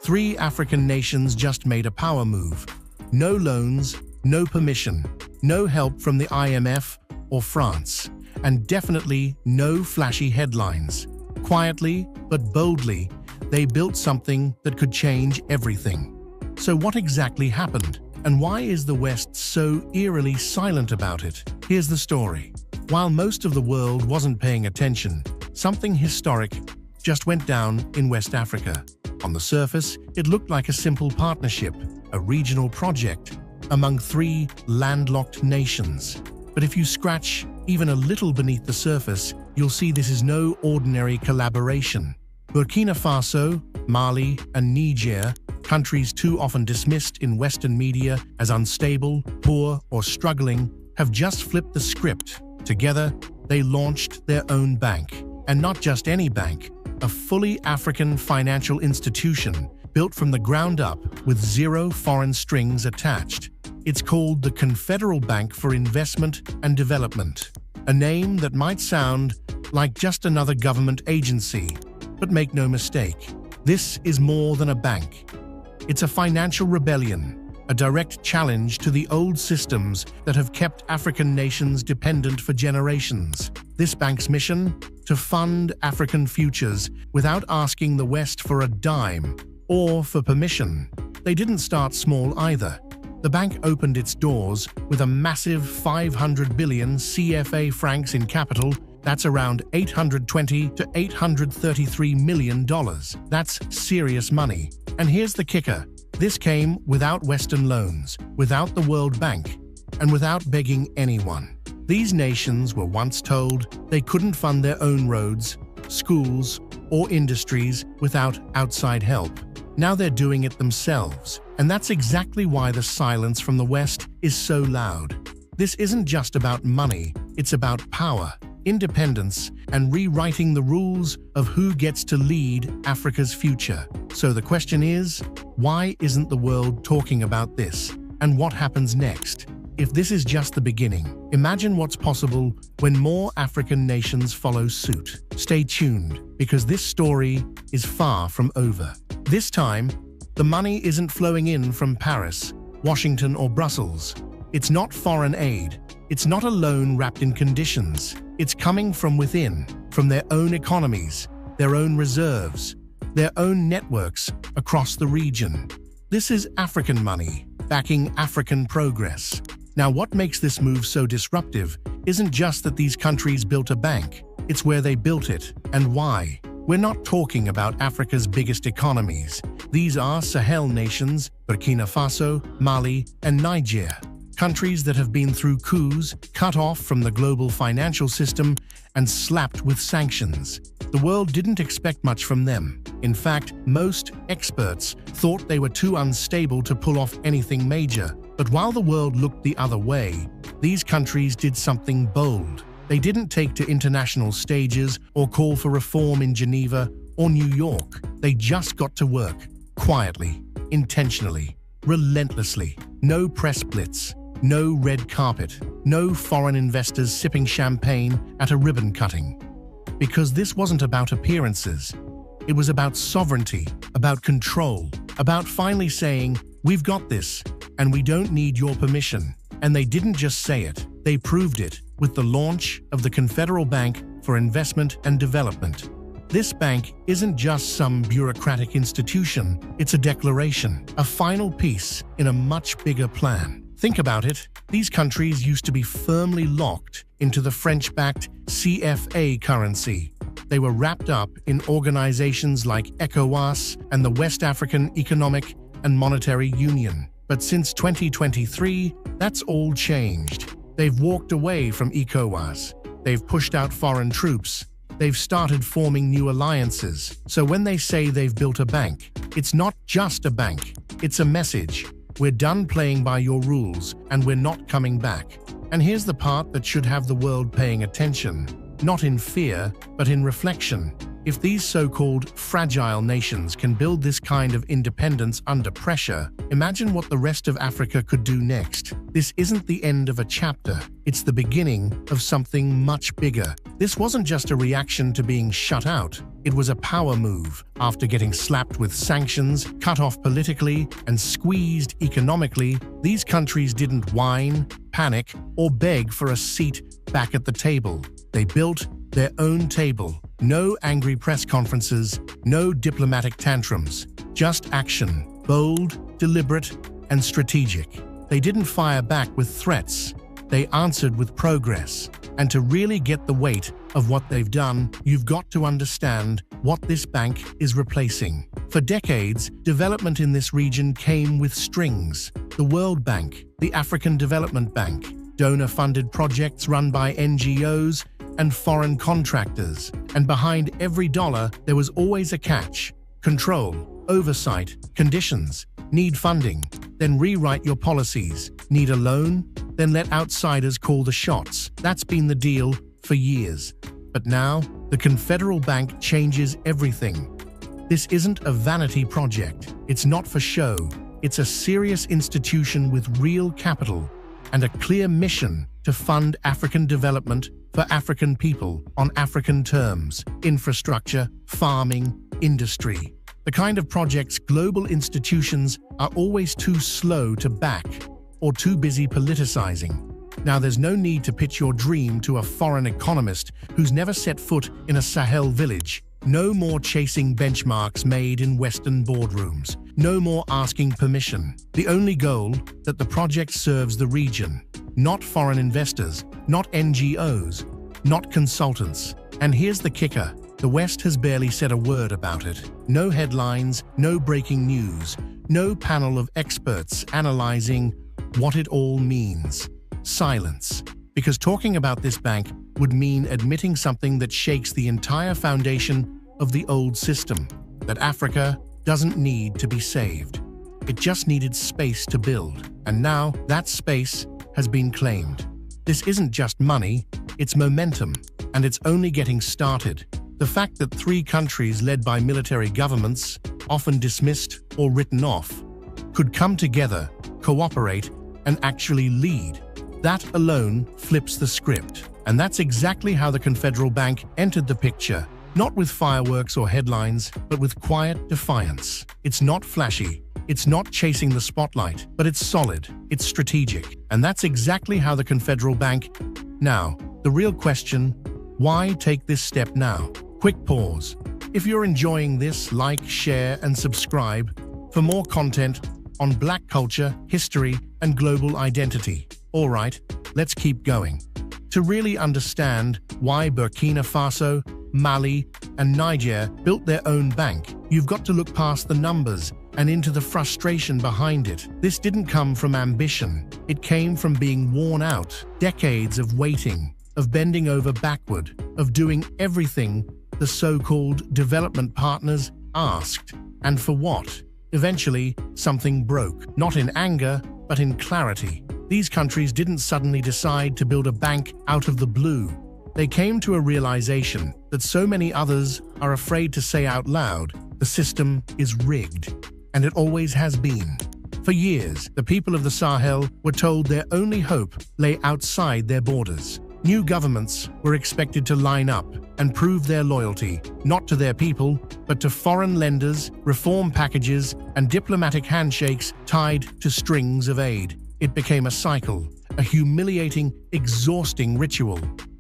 Three African nations just made a power move. No loans, no permission, no help from the IMF or France, and definitely no flashy headlines. Quietly, but boldly, they built something that could change everything. So what exactly happened? And why is the West so eerily silent about it? Here's the story. While most of the world wasn't paying attention, something historic just went down in West Africa. On the surface, it looked like a simple partnership, a regional project among three landlocked nations. But if you scratch even a little beneath the surface, you'll see this is no ordinary collaboration. Burkina Faso, Mali, and Niger, countries too often dismissed in Western media as unstable, poor, or struggling, have just flipped the script. Together, they launched their own bank. And not just any bank, a fully African financial institution built from the ground up with zero foreign strings attached. It's called the Confederal Bank for Investment and Development, a name that might sound like just another government agency, but make no mistake, this is more than a bank. It's a financial rebellion, a direct challenge to the old systems that have kept African nations dependent for generations. This bank's mission? To fund African futures without asking the West for a dime or for permission. They didn't start small either. The bank opened its doors with a massive 500 billion CFA francs in capital. That's around $820 to $833 million. That's serious money. And here's the kicker. This came without Western loans, without the World Bank, and without begging anyone. These nations were once told they couldn't fund their own roads, schools, or industries without outside help. Now they're doing it themselves. And that's exactly why the silence from the West is so loud. This isn't just about money, it's about power, independence, and rewriting the rules of who gets to lead Africa's future. So the question is, why isn't the world talking about this? And what happens next? If this is just the beginning, imagine what's possible when more African nations follow suit. Stay tuned, because this story is far from over. This time, the money isn't flowing in from Paris, Washington, or Brussels. It's not foreign aid. It's not a loan wrapped in conditions. It's coming from within, from their own economies, their own reserves, their own networks across the region. This is African money, backing African progress. Now, what makes this move so disruptive isn't just that these countries built a bank, it's where they built it and why. We're not talking about Africa's biggest economies. These are Sahel nations, Burkina Faso, Mali, and Niger. Countries that have been through coups, cut off from the global financial system, and slapped with sanctions. The world didn't expect much from them. In fact, most experts thought they were too unstable to pull off anything major. But while the world looked the other way, these countries did something bold. They didn't take to international stages or call for reform in Geneva or New York. They just got to work, quietly, intentionally, relentlessly. No press blitz, no red carpet, no foreign investors sipping champagne at a ribbon cutting. Because this wasn't about appearances. It was about sovereignty, about control, about finally saying, "We've got this, and we don't need your permission." And they didn't just say it, they proved it with the launch of the Confederal Bank for Investment and Development. This bank isn't just some bureaucratic institution, it's a declaration, a final piece in a much bigger plan. Think about it, these countries used to be firmly locked into the French-backed CFA currency. They were wrapped up in organizations like ECOWAS and the West African Economic and Monetary Union. But since 2023, that's all changed. They've walked away from ECOWAS. They've pushed out foreign troops. They've started forming new alliances. So when they say they've built a bank, it's not just a bank. It's a message. We're done playing by your rules, and we're not coming back. And here's the part that should have the world paying attention. Not in fear, but in reflection. If these so-called fragile nations can build this kind of independence under pressure, imagine what the rest of Africa could do next. This isn't the end of a chapter, it's the beginning of something much bigger. This wasn't just a reaction to being shut out, it was a power move. After getting slapped with sanctions, cut off politically, and squeezed economically, these countries didn't whine, panic, or beg for a seat back at the table. They built their own table. No angry press conferences, no diplomatic tantrums, just action, bold, deliberate, and strategic. They didn't fire back with threats, they answered with progress. And to really get the weight of what they've done, you've got to understand what this bank is replacing. For decades, development in this region came with strings. The World Bank, the African Development Bank, donor-funded projects run by NGOs and foreign contractors. And behind every dollar, there was always a catch. Control, oversight, conditions. Need funding? Then rewrite your policies. Need a loan? Then let outsiders call the shots. That's been the deal for years. But now, the Confederal Bank changes everything. This isn't a vanity project. It's not for show. It's a serious institution with real capital and a clear mission to fund African development for African people on African terms: infrastructure, farming, industry. The kind of projects global institutions are always too slow to back or too busy politicizing. Now, there's no need to pitch your dream to a foreign economist who's never set foot in a Sahel village. No more chasing benchmarks made in Western boardrooms. No more asking permission. The only goal: that the project serves the region, not foreign investors, not NGOs, not consultants. And here's the kicker: the West has barely said a word about it. No headlines, no breaking news, no panel of experts analyzing what it all means. Silence. Because talking about this bank would mean admitting something that shakes the entire foundation of the old system: that Africa doesn't need to be saved. It just needed space to build. And now that space has been claimed. This isn't just money, it's momentum, and it's only getting started. The fact that 3 countries led by military governments, often dismissed or written off, could come together, cooperate, and actually lead, that alone flips the script. And that's exactly how the Confederal Bank entered the picture. Not with fireworks or headlines, but with quiet defiance. It's not flashy, it's not chasing the spotlight, but it's solid, it's strategic. And that's exactly how the Confederal Bank. Now, the real question: why take this step now? Quick pause. If you're enjoying this, like, share, and subscribe for more content on Black culture, history, and global identity. All right, let's keep going. To really understand why Burkina Faso, Mali, and Niger built their own bank, you've got to look past the numbers and into the frustration behind it. This didn't come from ambition. It came from being worn out. Decades of waiting, of bending over backward, of doing everything the so-called development partners asked. And for what? Eventually, something broke. Not in anger, but in clarity. These countries didn't suddenly decide to build a bank out of the blue. They came to a realization that so many others are afraid to say out loud: the system is rigged. And it always has been. For years, the people of the Sahel were told their only hope lay outside their borders. New governments were expected to line up and prove their loyalty, not to their people, but to foreign lenders, reform packages, and diplomatic handshakes tied to strings of aid. It became a cycle, a humiliating, exhausting ritual.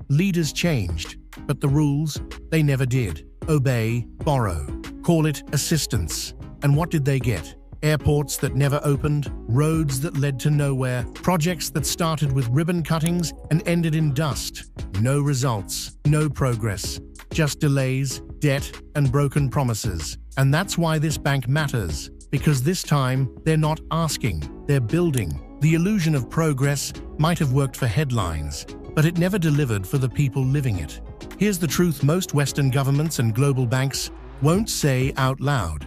Leaders changed, but the rules, they never did. Obey, borrow, call it assistance. And what did they get? Airports that never opened, roads that led to nowhere, projects that started with ribbon cuttings and ended in dust. No results, no progress, just delays, debt, and broken promises. And that's why this bank matters, because this time they're not asking, they're building. The illusion of progress might have worked for headlines, but it never delivered for the people living it. Here's the truth most Western governments and global banks won't say out loud.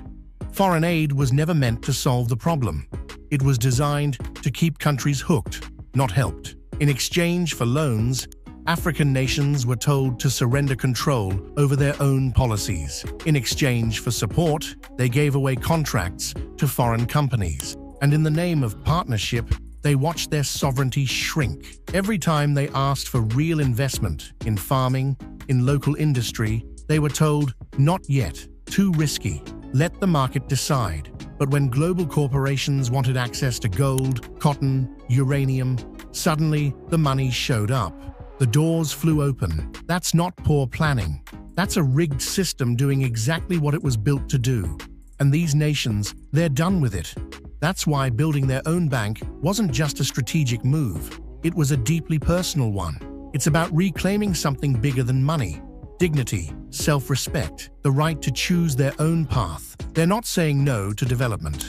Foreign aid was never meant to solve the problem. It was designed to keep countries hooked, not helped. In exchange for loans, African nations were told to surrender control over their own policies. In exchange for support, they gave away contracts to foreign companies. And in the name of partnership, they watched their sovereignty shrink. Every time they asked for real investment in farming, in local industry, they were told, "Not yet, too risky, let the market decide." But when global corporations wanted access to gold, cotton, uranium, suddenly the money showed up. The doors flew open. That's not poor planning. That's a rigged system doing exactly what it was built to do. And these nations, they're done with it. That's why building their own bank wasn't just a strategic move. It was a deeply personal one. It's about reclaiming something bigger than money: dignity, self-respect, the right to choose their own path. They're not saying no to development.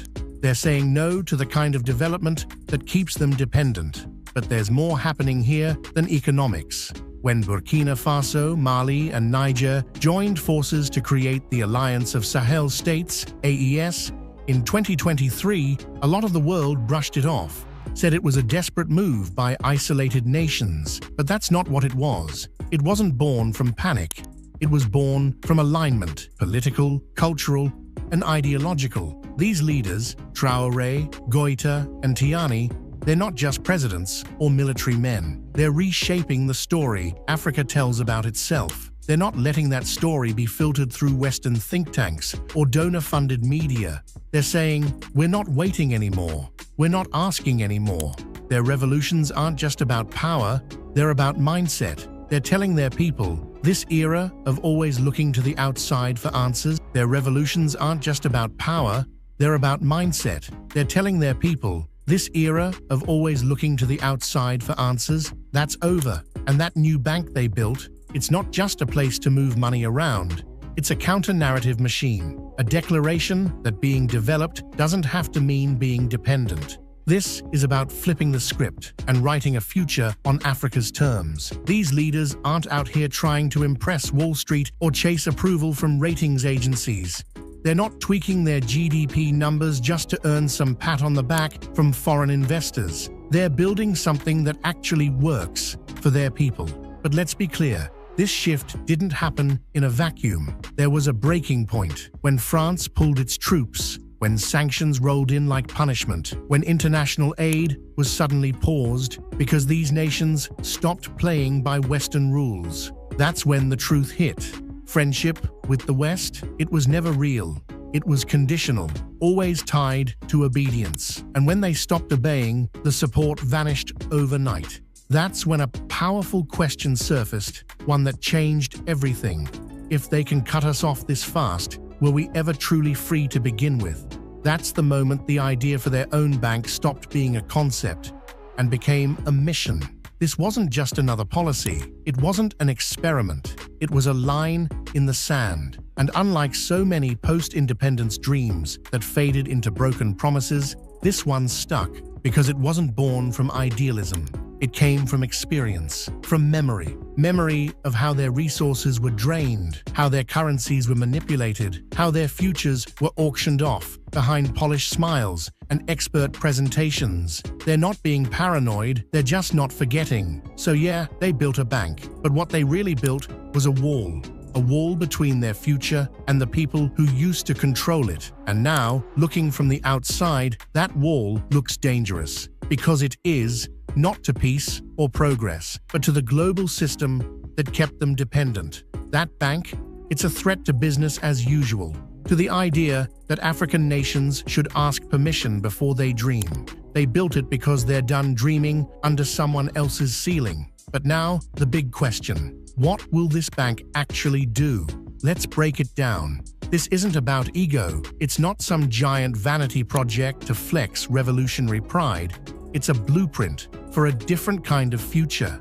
They're saying no to the kind of development that keeps them dependent. But there's more happening here than economics. When Burkina Faso, Mali, and Niger joined forces to create the Alliance of Sahel States, AES, in 2023, a lot of the world brushed it off, said it was a desperate move by isolated nations. But that's not what it was. It wasn't born from panic. It was born from alignment, political, cultural, and ideological. These leaders, Traoré, Goïta, and Tiani, they're not just presidents or military men. They're reshaping the story Africa tells about itself. They're not letting that story be filtered through Western think tanks or donor-funded media. They're saying, we're not waiting anymore. We're not asking anymore. Their revolutions aren't just about power, they're about mindset. They're telling their people, this era of always looking to the outside for answers. Their revolutions aren't just about power, they're about mindset. They're telling their people, this era of always looking to the outside for answers, that's over. And that new bank they built, it's not just a place to move money around. It's a counter-narrative machine, a declaration that being developed doesn't have to mean being dependent. This is about flipping the script and writing a future on Africa's terms. These leaders aren't out here trying to impress Wall Street or chase approval from ratings agencies. They're not tweaking their GDP numbers just to earn some pat on the back from foreign investors. They're building something that actually works for their people. But let's be clear, this shift didn't happen in a vacuum. There was a breaking point when France pulled its troops, when sanctions rolled in like punishment, when international aid was suddenly paused because these nations stopped playing by Western rules. That's when the truth hit. Friendship with the West, it was never real. It was conditional, always tied to obedience. And when they stopped obeying, the support vanished overnight. That's when a powerful question surfaced, one that changed everything. If they can cut us off this fast, were we ever truly free to begin with? That's the moment the idea for their own bank stopped being a concept and became a mission. This wasn't just another policy. It wasn't an experiment. It was a line in the sand. And unlike so many post-independence dreams that faded into broken promises, this one stuck because it wasn't born from idealism. It came from experience, from memory. Memory of how their resources were drained, how their currencies were manipulated, how their futures were auctioned off behind polished smiles and expert presentations. They're not being paranoid, they're just not forgetting. So yeah, they built a bank, but what they really built was a wall between their future and the people who used to control it. And now, looking from the outside, that wall looks dangerous because it is not to peace or progress, but to the global system that kept them dependent. That bank, it's a threat to business as usual, to the idea that African nations should ask permission before they dream. They built it because they're done dreaming under someone else's ceiling. But now, the big question: what will this bank actually do? Let's break it down. This isn't about ego. It's not some giant vanity project to flex revolutionary pride. It's a blueprint for a different kind of future.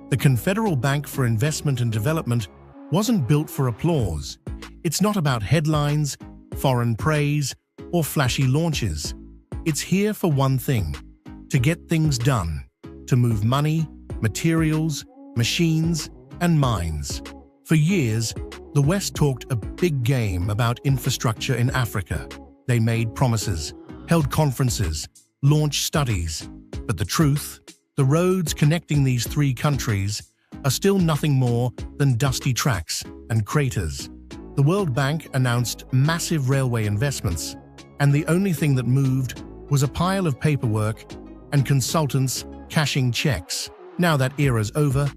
The Confederal Bank for Investment and Development wasn't built for applause. It's not about headlines, foreign praise, or flashy launches. It's here for one thing: to get things done, to move money, materials, machines, and minds. For years, the West talked a big game about infrastructure in Africa. They made promises, held conferences, launched studies. But the truth, the roads connecting these three countries are still nothing more than dusty tracks and craters. The World Bank announced massive railway investments, and the only thing that moved was a pile of paperwork and consultants cashing checks. Now that era's over,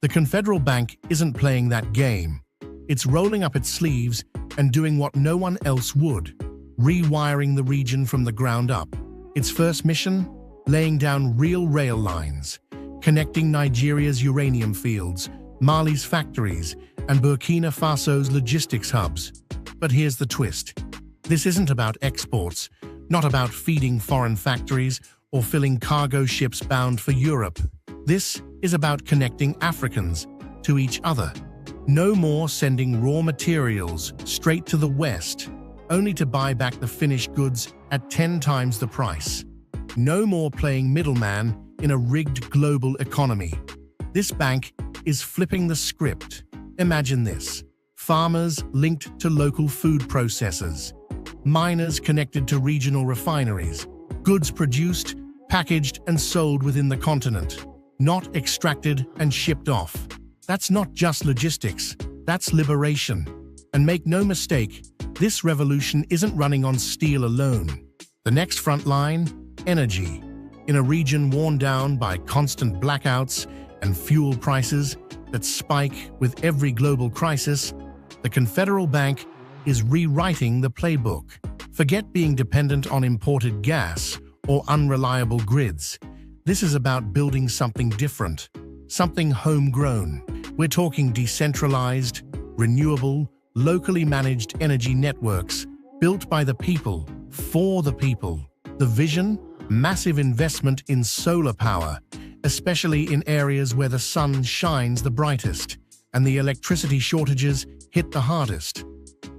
the Confederal Bank isn't playing that game. It's rolling up its sleeves and doing what no one else would, rewiring the region from the ground up. Its first mission? Laying down real rail lines, connecting Nigeria's uranium fields, Mali's factories, and Burkina Faso's logistics hubs. But here's the twist. This isn't about exports, not about feeding foreign factories or filling cargo ships bound for Europe. This is about connecting Africans to each other. No more sending raw materials straight to the West, only to buy back the finished goods at 10 times the price. No more playing middleman in a rigged global economy. This bank is flipping the script. Imagine this: farmers linked to local food processors, miners connected to regional refineries, goods produced, packaged, and sold within the continent, not extracted and shipped off. That's not just logistics, that's liberation. And make no mistake, this revolution isn't running on steel alone. The next front line? Energy. In a region worn down by constant blackouts and fuel prices that spike with every global crisis, the Confederal Bank is rewriting the playbook. Forget being dependent on imported gas or unreliable grids. This is about building something different, something homegrown. We're talking decentralized, renewable, locally managed energy networks built by the people, for the people. The vision? Massive investment in solar power, especially in areas where the sun shines the brightest and the electricity shortages hit the hardest.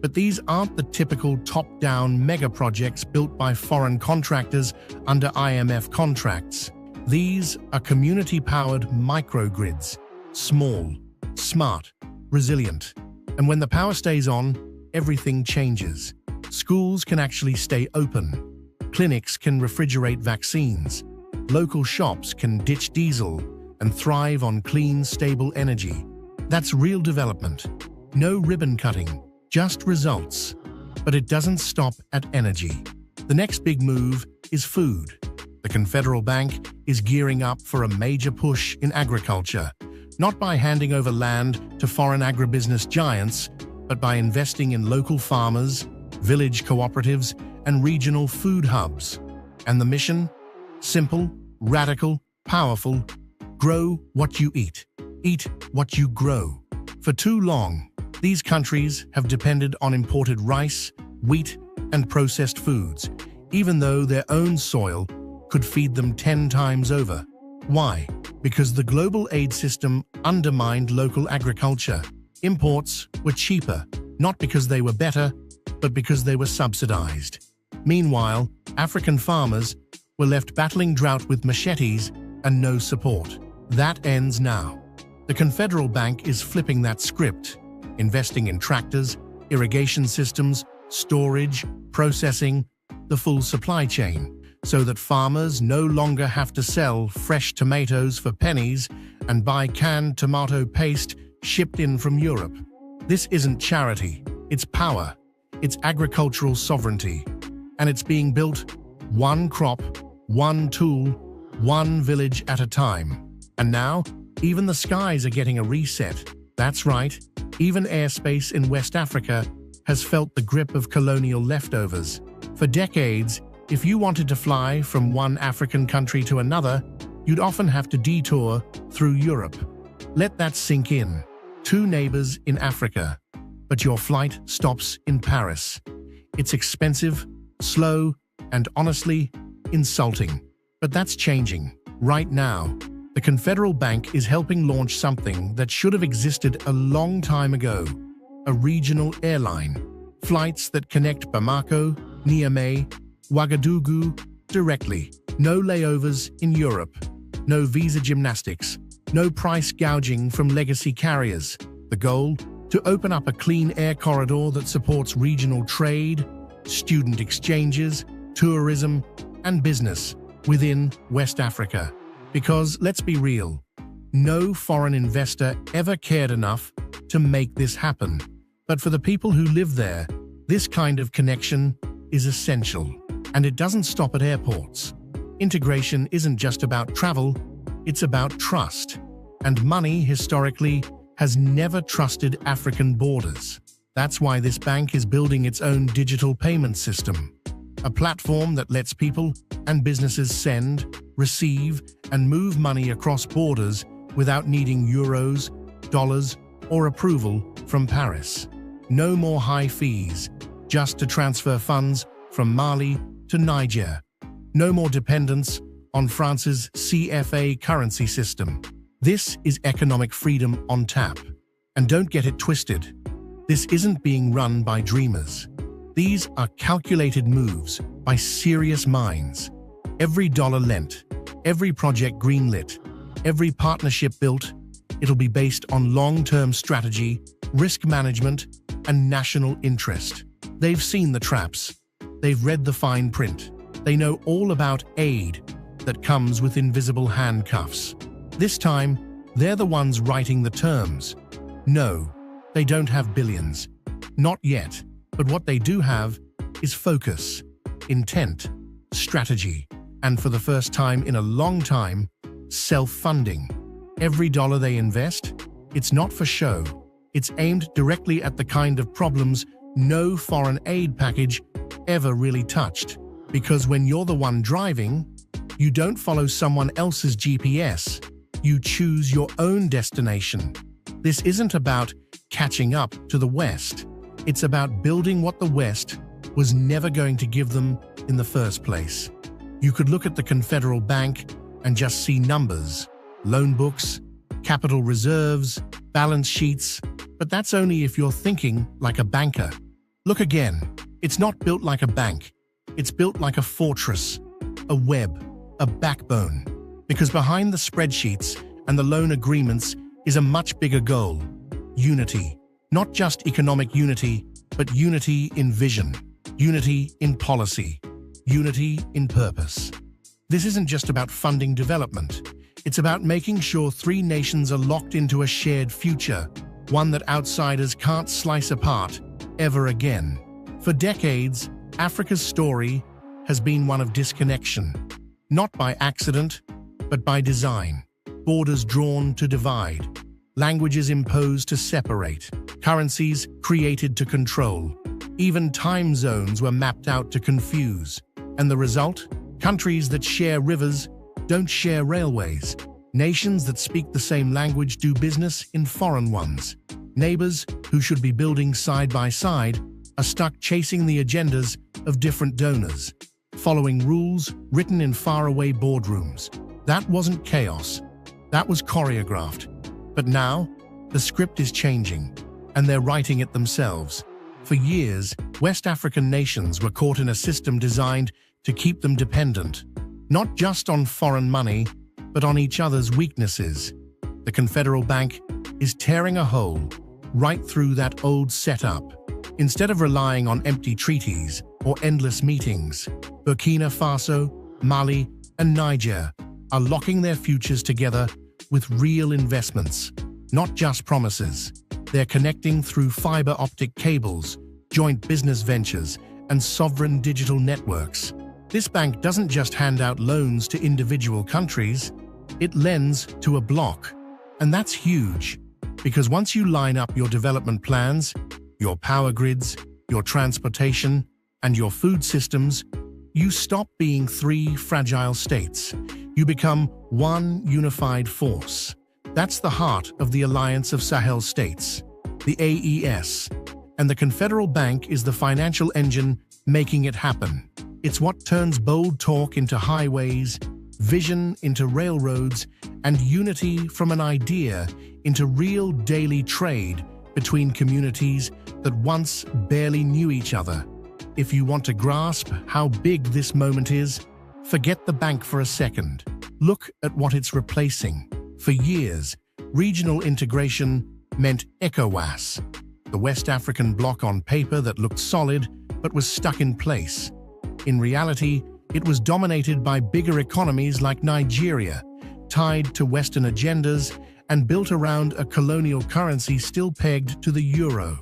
But these aren't the typical top-down mega projects built by foreign contractors under IMF contracts. These are community-powered microgrids, small, smart, resilient. And when the power stays on, everything changes. Schools can actually stay open. Clinics can refrigerate vaccines. Local shops can ditch diesel and thrive on clean, stable energy. That's real development. No ribbon cutting, just results. But it doesn't stop at energy. The next big move is food. The Confederal Bank is gearing up for a major push in agriculture, not by handing over land to foreign agribusiness giants, but by investing in local farmers, village cooperatives, and regional food hubs. And the mission? Simple, radical, powerful: grow what you eat. Eat what you grow. For too long, these countries have depended on imported rice, wheat, and processed foods, even though their own soil could feed them 10 times over. Why? Because the global aid system undermined local agriculture. Imports were cheaper, not because they were better, but because they were subsidized. Meanwhile, African farmers were left battling drought with machetes and no support. That ends now. The Confederal Bank is flipping that script, investing in tractors, irrigation systems, storage, processing, the full supply chain, so that farmers no longer have to sell fresh tomatoes for pennies and buy canned tomato paste shipped in from Europe. This isn't charity, it's power, it's agricultural sovereignty. And it's being built one crop, one tool, one village at a time. And now, even the skies are getting a reset. That's right, even airspace in West Africa has felt the grip of colonial leftovers. For decades, if you wanted to fly from one African country to another, you'd often have to detour through Europe. Let that sink in. 2 neighbors in Africa, but your flight stops in Paris. It's expensive, slow, and honestly, insulting. But that's changing. Right now, the Confederal Bank is helping launch something that should have existed a long time ago: a regional airline. Flights that connect Bamako, Niamey, Ouagadougou directly. No layovers in Europe. No visa gymnastics. No price gouging from legacy carriers. The goal? To open up a clean air corridor that supports regional trade, student exchanges, tourism, and business within West Africa. Because, let's be real, No foreign investor ever cared enough to make this happen. But for the people who live there, this kind of connection is essential. And it doesn't stop at airports. Integration isn't just about travel, it's about trust. And money, historically, has never trusted African borders. That's why this bank is building its own digital payment system, a platform that lets people and businesses send, receive, and move money across borders without needing euros, dollars, or approval from Paris. No more high fees, just to transfer funds from Mali to Niger. No more dependence on France's CFA currency system. This is economic freedom on tap. And don't get it twisted. This isn't being run by dreamers. These are calculated moves by serious minds. Every dollar lent, every project greenlit, every partnership built, it'll be based on long-term strategy, risk management, and national interest. They've seen the traps. They've read the fine print. They know all about aid that comes with invisible handcuffs. This time, they're the ones writing the terms. No, they don't have billions. Not yet. But what they do have is focus, intent, strategy, and for the first time in a long time, self-funding. Every dollar they invest, it's not for show. It's aimed directly at the kind of problems no foreign aid package ever really touched. Because when you're the one driving, you don't follow someone else's GPS. You choose your own destination. This isn't about catching up to the West. It's about building what the West was never going to give them in the first place. You could look at the Confederal Bank and just see numbers, loan books, capital reserves, balance sheets, but that's only if you're thinking like a banker. Look again. It's not built like a bank. It's built like a fortress, a web, a backbone. Because behind the spreadsheets and the loan agreements is a much bigger goal: unity. Not just economic unity, but unity in vision, unity in policy, unity in purpose. This isn't just about funding development. It's about making sure three nations are locked into a shared future, one that outsiders can't slice apart ever again. For decades, Africa's story has been one of disconnection, not by accident, but by design. Borders drawn to divide, languages imposed to separate, currencies created to control. Even time zones were mapped out to confuse. And the result? Countries that share rivers don't share railways. Nations that speak the same language do business in foreign ones. Neighbors who should be building side by side are stuck chasing the agendas of different donors, following rules written in faraway boardrooms. That wasn't chaos. That was choreographed. But now, the script is changing, and they're writing it themselves. For years, West African nations were caught in a system designed to keep them dependent, not just on foreign money, but on each other's weaknesses. The Confederal Bank is tearing a hole right through that old setup. Instead of relying on empty treaties or endless meetings, Burkina Faso, Mali, and Niger are locking their futures together with real investments, not just promises. They're connecting through fiber optic cables, joint business ventures, and sovereign digital networks. This bank doesn't just hand out loans to individual countries, it lends to a bloc. And that's huge, because once you line up your development plans, your power grids, your transportation, and your food systems, you stop being three fragile states. You become one unified force. That's the heart of the Alliance of Sahel States, the AES. And the Confederal Bank is the financial engine making it happen. It's what turns bold talk into highways, vision into railroads, and unity from an idea into real daily trade between communities that once barely knew each other. If you want to grasp how big this moment is, forget the bank for a second. Look at what it's replacing. For years, regional integration meant ECOWAS, the West African bloc on paper that looked solid but was stuck in place. In reality, it was dominated by bigger economies like Nigeria, tied to Western agendas and built around a colonial currency still pegged to the euro.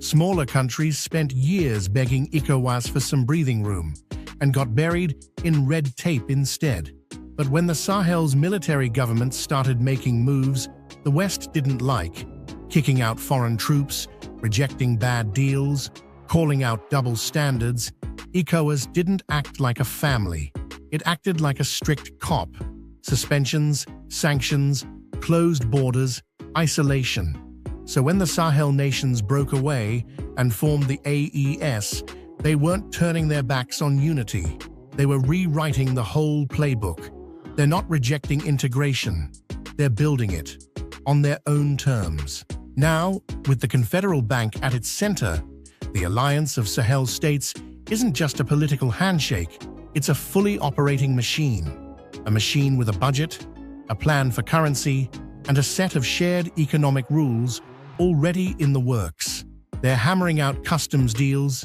Smaller countries spent years begging ECOWAS for some breathing room and got buried in red tape instead. But when the Sahel's military government started making moves the West didn't like, kicking out foreign troops, rejecting bad deals, calling out double standards, ECOWAS didn't act like a family. It acted like a strict cop. Suspensions, sanctions, closed borders, isolation. So when the Sahel nations broke away and formed the AES, they weren't turning their backs on unity. They were rewriting the whole playbook. They're not rejecting integration. They're building it on their own terms. Now, with the Confederal Bank at its center, the alliance of Sahel states isn't just a political handshake, it's a fully operating machine. A machine with a budget, a plan for currency, and a set of shared economic rules already in the works. They're hammering out customs deals,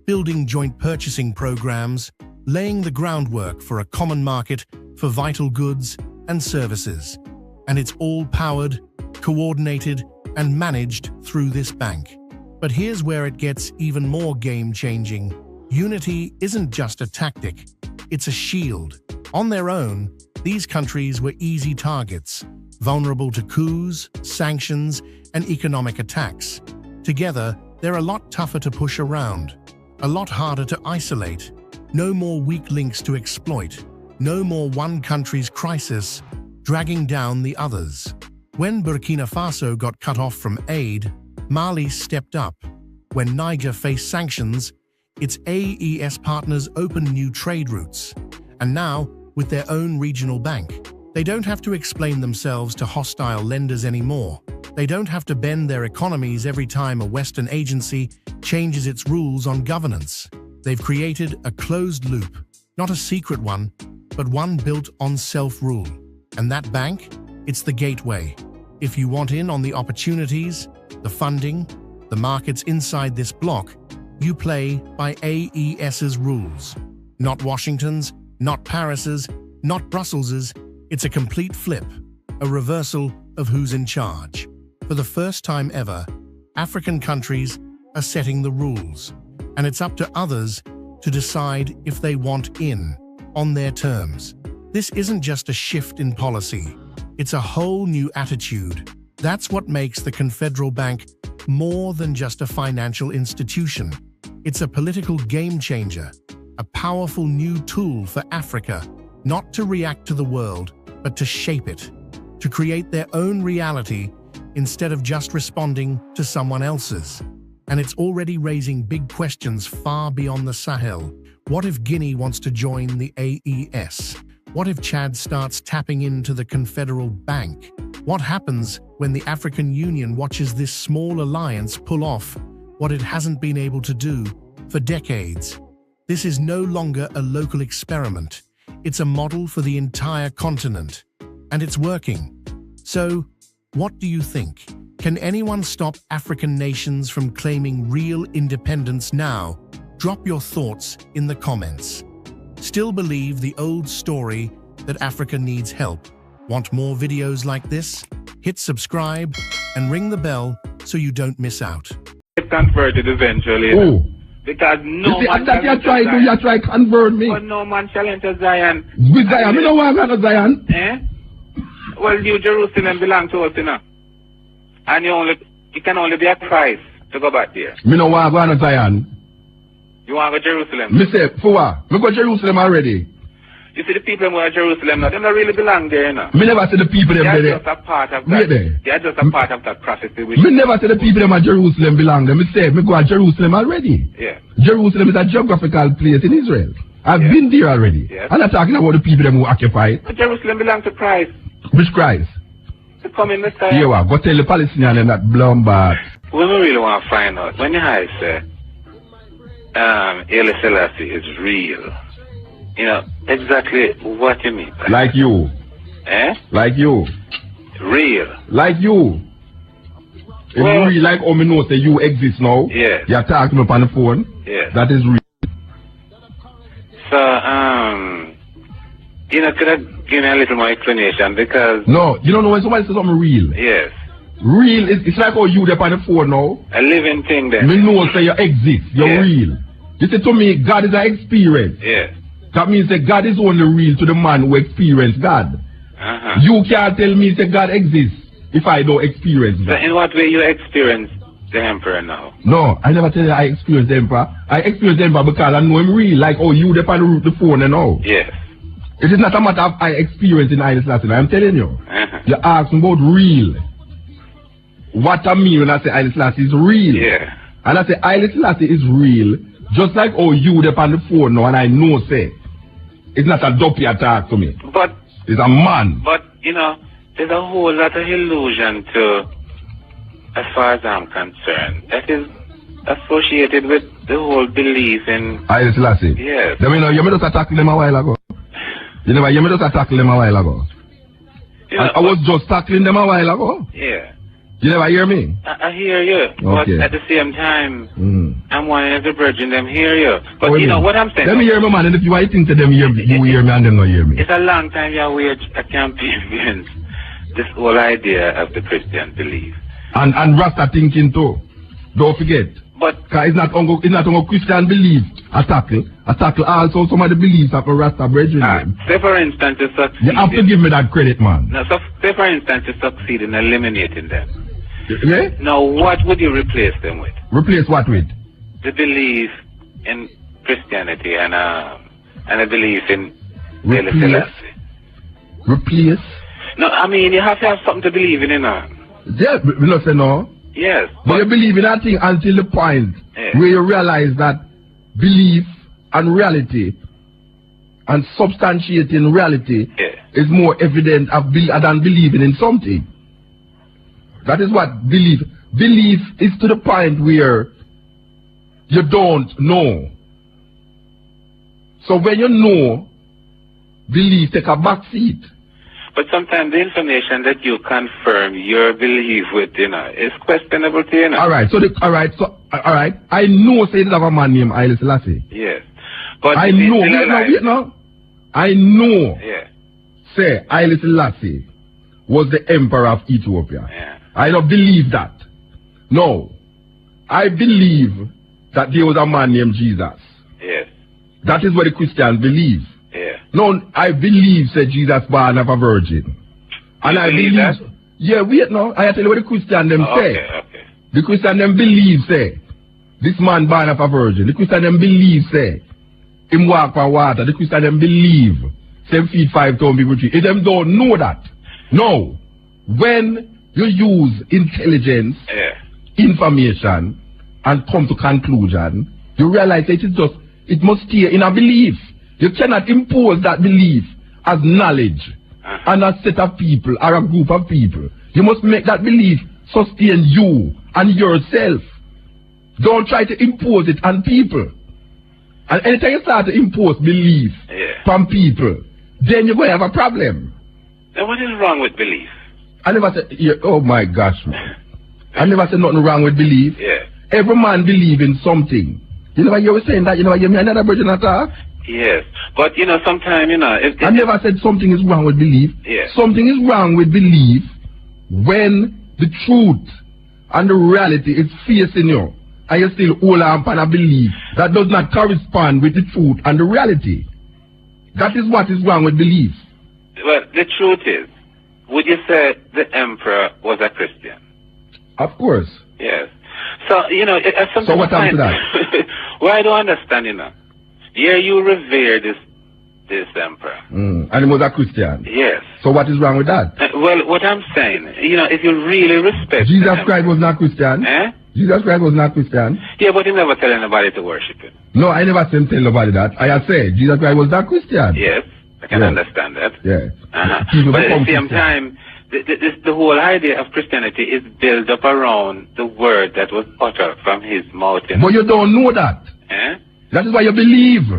building joint purchasing programs, laying the groundwork for a common market for vital goods and services. And it's all powered, coordinated, and managed through this bank. But here's where it gets even more game-changing. Unity isn't just a tactic, it's a shield. On their own, these countries were easy targets, vulnerable to coups, sanctions, and economic attacks. Together, they're a lot tougher to push around, a lot harder to isolate. No more weak links to exploit. No more one country's crisis dragging down the others. When Burkina Faso got cut off from aid, Mali stepped up. When Niger faced sanctions, its AES partners opened new trade routes. And now, with their own regional bank, they don't have to explain themselves to hostile lenders anymore. They don't have to bend their economies every time a Western agency changes its rules on governance. They've created a closed loop, not a secret one, but one built on self-rule. And that bank? It's the gateway. If you want in on the opportunities, the funding, the markets inside this block, you play by AES's rules. Not Washington's, not Paris's, not Brussels's. It's a complete flip, a reversal of who's in charge. For the first time ever, African countries are setting the rules, and it's up to others to decide if they want in on their terms. This isn't just a shift in policy. It's a whole new attitude. That's what makes the Confederal Bank more than just a financial institution. It's a political game changer, a powerful new tool for Africa, not to react to the world, but to shape it, to create their own reality instead of just responding to someone else's. And it's already raising big questions far beyond the Sahel. What if Guinea wants to join the AES? What if Chad starts tapping into the Confederal Bank? What happens when the African Union watches this small alliance pull off what it hasn't been able to do for decades? This is no longer a local experiment. It's a model for the entire continent. And it's working. So, what do you think? Can anyone stop African nations from claiming real independence now? Drop your thoughts in the comments. Still believe the old story that Africa needs help? Want more videos like this? Hit subscribe and ring the bell so you don't miss out. Get converted eventually. Oh. Because no you see, man that you try to, you try convert me. But no man challenge Zion. With Zion, me know why I'm not Zion. Eh? Well, you Jerusalem belong to us, you know. And you can only be a Christ to go back there. Me know why I'm not Zion. You want to go to Jerusalem? Me say, for what? Me go Jerusalem already. You see the people who are Jerusalem now, they don't really belong there, you know. Me never see the people them They are there. just a part of Wait that. there. They are just a part of that prophecy. Which Me never see the people them at Jerusalem belong there. Me say, me go to Jerusalem already. Yeah. Jerusalem is a geographical place in Israel. I've been there already. Yes. I'm not talking about the people them who occupy it. But Jerusalem belongs to Christ. Which Christ? To come in the sky. Here what? Go tell the Palestinians them that blumbat. What we really want to find out, when you hear say, Haile Selassie is real, you know, exactly what you mean. Like you. Eh? Like you. Real. Like you. If Well- you real like how me know say you exist now. Yes. You're talking up on the phone. Yes. That is real. So, You know, could I give me a little more explanation? Because... No, you don't know when somebody says something real. Yes. Real, it's like how you there on the phone now. A living thing then. Me know say you exist, you're real. You say to me, God is an experience. Yes. That means that God is only real to the man who experienced God. You can't tell me that God exists if I don't experience that. So in what way you experience the emperor now? No, I never tell you I experience the emperor. I experience the emperor because I know him real, like oh you there on the phone and all. Yes. It is not a matter of I experience in Haile Selassie. I'm telling you. You ask me about real. What I mean when I say Haile Selassie is real. Yeah. And I say Haile Selassie is real, just like oh you there on the phone now and I know say. It's not a dopey attack to me. But it's a man. But you know, there's a whole lot of illusion to, as far as I'm concerned, that is associated with the whole belief in Haile Selassie. Yes. Then you made us attack them a while ago. You made us attack them a while ago. You know, I was just tackling them a while ago. Yeah. You never hear me? I hear you, okay. But at the same time, I'm wanting to virgin them hear you. But you know what I'm saying? Let me hear me, man, and if you want to them hear me, you hear me and them not hear me. It's a long time you wage a campaign against this whole idea of the Christian belief. And Rasta thinking too. Don't forget. But it's not only Christian belief tackle also some of the beliefs of a Rasta brethren. Say for instance you succeed. You have to give me that credit, man. Now, say for instance you succeed in eliminating them. Yeah? Now, what would you replace them with? Replace what with? The belief in Christianity and a belief in Haile Selassie. Replace? No, I mean, you have to have something to believe in, you know. Yeah, we not say no. Yes. But you believe in that thing until the point where you realize that belief and reality and substantiating reality is more evident than believing in something. That is what belief is, to the point where you don't know. So when you know, belief take a back seat. But sometimes the information that you confirm your belief with, you know, is questionable to you know. All right. I know say there's a man named Haile Selassie. Yes. But I know. Wait now. I know. Yeah. Say Haile Selassie was the emperor of Ethiopia. Yeah. I don't believe that. No. I believe that there was a man named Jesus. Yes. That is what the Christians believe. Yeah. No, I believe said Jesus born of a virgin. And I believe that? Yeah, wait now. I tell you what the Christian them say. Okay. The Christian them believe say this man born of a virgin. The Christian them believe say him walk on water. The Christian them believe 7 feet 5 tons people tree. If them don't know that. No. When you use intelligence, information, and come to conclusion, you realize that it must stay in a belief. You cannot impose that belief as knowledge on a set of people or a group of people. You must make that belief sustain you and yourself. Don't try to impose it on people. And anytime you start to impose belief from people, then you're going to have a problem. Then what is wrong with belief? I never said, oh my gosh, man. I never said nothing wrong with belief. Yeah. Every man believes in something. You know why you were saying that? You know why you made another virgin attack? Yes. But, you know, sometimes, you know... I never said something is wrong with belief. Yeah. Something is wrong with belief when the truth and the reality is facing you and you still hold on and a belief that does not correspond with the truth and the reality. That is what is wrong with belief. Well, the truth is, would you say the emperor was a Christian? Of course. Yes. So, you know, so what happened to that? Well, I don't understand, you know. Here you revere this emperor. And he was a Christian. Yes. So what is wrong with that? Well, what I'm saying, you know, if you really respect Jesus Christ was not Christian. Jesus Christ was not Christian. Yeah, but he never tell anybody to worship him. No, I never said tell nobody that. I have said Jesus Christ was not Christian. Yes. I can understand that. Yeah. But at the same time, the whole idea of Christianity is built up around the word that was uttered from his mouth. But you don't know that. That is why you believe.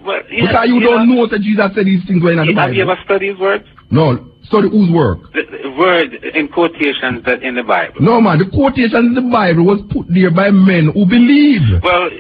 Well, because you don't know that Jesus said these things when in the Bible. Have you ever studied his words? No. Study whose work? The word in quotations that in the Bible. No, man. The quotation in the Bible was put there by men who believe. Well,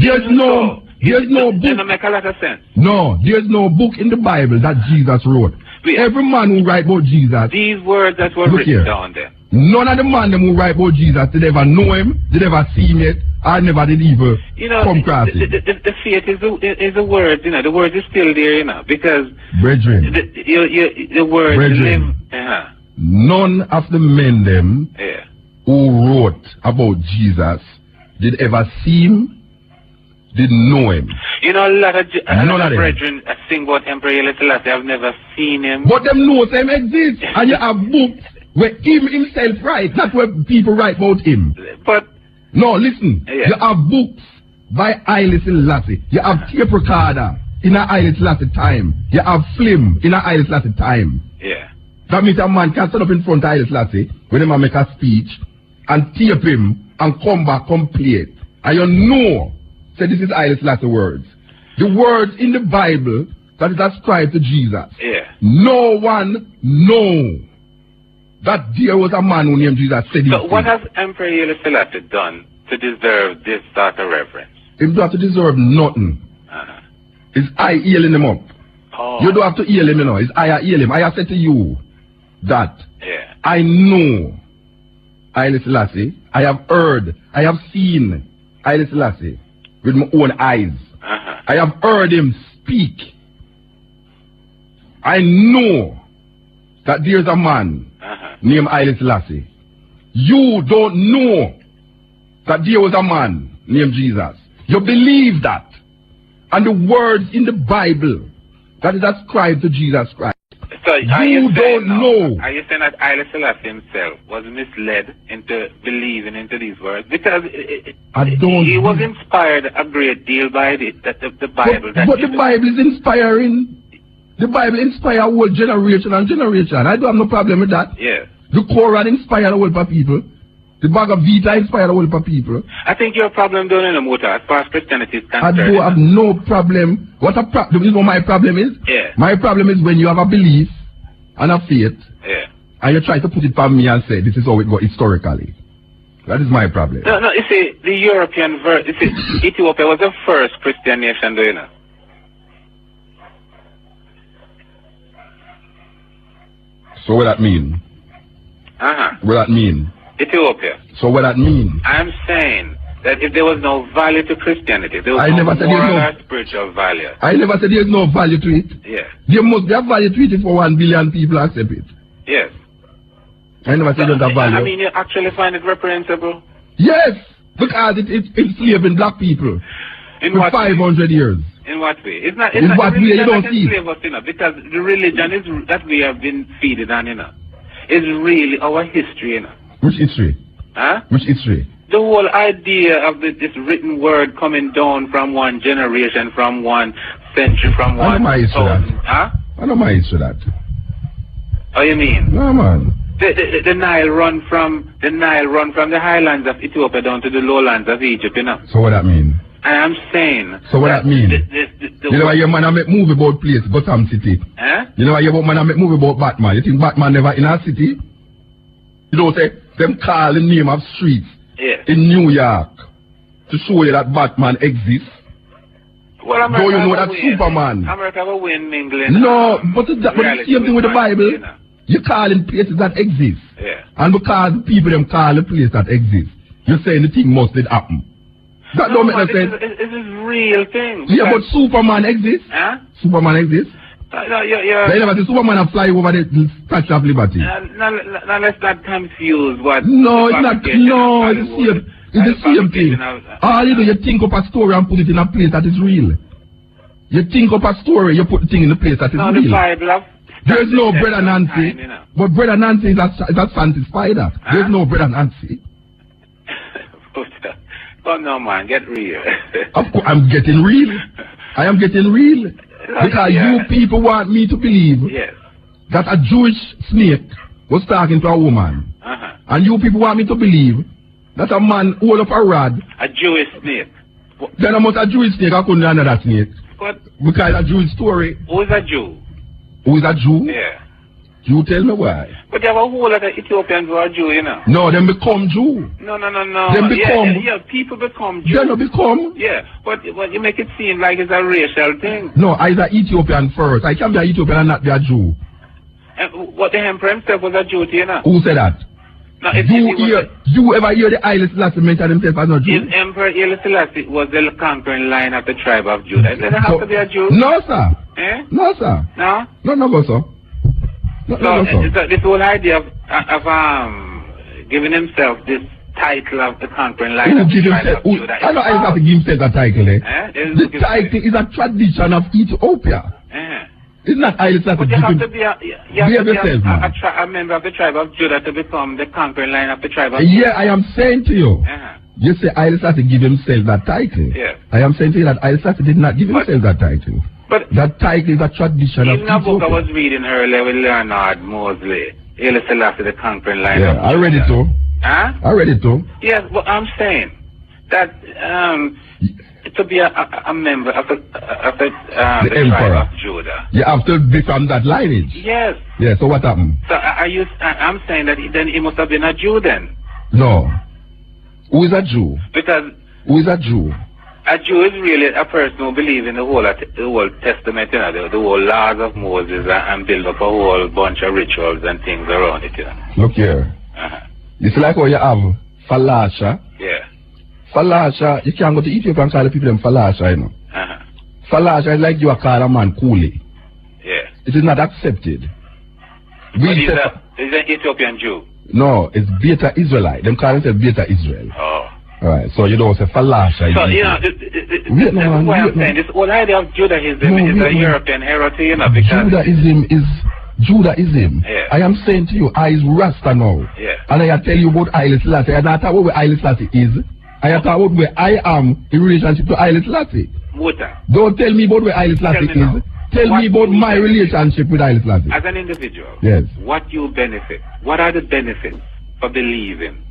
there's no... There's no book. Doesn't make a lot of sense. No, there's no book in the Bible that Jesus wrote. Every man who write about Jesus. These words that were written down there. None of the man them who write about Jesus did ever know him, did ever see him yet, or never did even come across him. The faith is the words, the words is still there, because brethren, the words brethren, live. None of the men them who wrote about Jesus did ever see him, did know him. A lot of brethren sing about Emperor Haile Selassie. I've never seen him. But them know him exists, and you have books where him himself write, not where people write about him. But no, listen. You have books by Haile Selassie. You have tape recorder in a Haile Selassie time. You have film in a Haile Selassie time. Yeah. That means a man can stand up in front of Haile Selassie when he make a speech and tape him and come back, come play it. And you know, say this is Haile Selassie words. The words in the Bible that is ascribed to Jesus. Yeah. No one know that there was a man who named Jesus said so what has Emperor Haile Selassie done to deserve this sort of reverence? He don't have to deserve nothing. It's I healing him up. Oh. You don't have to heal him, It's I heal him. I said to you that I know Haile Selassie. I have heard, I have seen Haile Selassie with my own eyes. I have heard him speak. I know that there's a man named Haile Selassie. You don't know that there was a man named Jesus. You believe that. And the words in the Bible that is ascribed to Jesus Christ. So you don't know. Are you saying that Haile Selassie himself was misled into believing into these words? Because he was inspired a great deal by the Bible. But the Bible is inspiring. The Bible inspires a whole generation and generation. I don't have no problem with that. Yes. The Quran inspired a whole of people. The Bag of Vita inspired a whole of people. I think your problem don't know, Muta, as far as Christianity is concerned. I don't have no problem. What a problem is what my problem is? Yeah. My problem is when you have a belief and a faith, and you try to put it on me and say, this is how it goes historically. That is my problem. No, you see, the European Ethiopia was the first Christian nation, do you know? So what that mean? What that mean? Ethiopia. So what that mean? I'm saying that if there was no value to Christianity, there was no moral or spiritual value. I never said there's no value to it. Yeah. There must be a value to it for 1 billion people accept it. Yes. I never said there's a value. I mean, you actually find it reprehensible? Yes, because it's enslaving black people for 500 years. In what way? It's not what way you don't see it. Us, because the religion is that we have been feeded on, is really our history, Which history? Huh? Which history? The whole idea of this written word coming down from one generation, from one century, from one thousand. Huh? I know my history that. Oh, you mean? No, man. The Nile run from the highlands of Ethiopia down to the lowlands of Egypt, So what that mean? I am saying. So what that mean? You know why your man make movie about place, Gotham City? Huh? You know why your man make movie about Batman? You think Batman never in our city? You don't say them call the name of streets in New York to show you that Batman exists. Well, America do you know that Superman? America will win England. No, but the same thing with the Bible. You call in places that exist. Yeah. And because people them call the place that exists, you're saying the thing must happen. That don't make no sense. This is real thing. Yeah, but Superman exists. Huh? Superman exists. No, they never see Superman fly over the Statue of Liberty. Now let's not confuse what. No, it's not. No, it's the same. It's the same thing. All you do, you think up a story and put it in a place that is real. You think up a story, you put the thing in a place that is real. The Bible there's no Brother Nancy. But Brother Nancy is a fancy spider. There's no Brother Nancy. Oh no, man, get real. Of course, I'm getting real. I am getting real. Because you people want me to believe that a Jewish snake was talking to a woman. And you people want me to believe that a man hold up a rod. A Jewish snake? Then I must a Jewish snake, I couldn't another snake. What? Because a Jewish story. Who is a Jew? Who is a Jew? Yeah. You tell me why. But you have a whole lot of Ethiopians who are Jew, you know. No, them become Jew. No. Them become. Yeah, people become Jew. They don't become. Yeah, but you make it seem like it's a racial thing. No, I is an Ethiopian first. I can be an Ethiopian and not be a Jew. And what the emperor himself was a Jew, you know. Who said that? No, you ever hear the Haile Selassie mention himself as a Jew? His Emperor Haile Selassie was the conquering line of the tribe of Judah. Does it have to be a Jew? No, sir. Eh? No, sir. No? No, go, sir. No, sir. This whole idea of giving himself this title of the conquering line of the tribe of Judah. I know I have to give himself that title, eh? The title is a tradition of Ethiopia. It's not Haile Selassie. But you have to be a member of the tribe of Judah to become the conquering line of the tribe of Judah. Yeah, I am saying to you. You say Haile Selassie give himself that title. Yeah. I am saying to you that Haile Selassie did not give himself that title. But that title is a tradition of Ethiopia. In a book I was reading earlier with Leonard Mosley, Haile Selassie, the conquering line of Judah. I read it too. Huh? I read it too. Yes, but I'm saying that to be a member of the tribe of Judah. You have to be from that lineage. Yes. Yeah, so what happened? So I'm saying that then he must have been a Jew then. No. Who is a Jew? Because who is a Jew? A Jew is really a person who believes in the whole Testament, you know, the whole laws of Moses and build up a whole bunch of rituals and things around it, you know. Look here. It's like how you have Falasha. Yeah. Falasha, you can't go to Ethiopia and call the people them Falasha, you know. Falasha is like you are called a man Kuli. Yeah. It is not accepted. He's an Ethiopian Jew. No, it's Beta Israelite. Them call themselves Beta Israel. Oh. Alright, so you don't say Falasha. So, you know, that's why I'm saying this whole idea of Judaism is a European heritage, you know, because Judaism. Yeah. I am saying to you, I is Rasta now. Yeah. And I tell you about Haile Selassie. I don't talk about where Haile Selassie is. I talk about where I am in relationship to Haile Selassie. Don't tell me about where Haile Selassie is. Tell me about my relationship with Haile Selassie. As an individual, yes. What you benefit? What are the benefits for believing?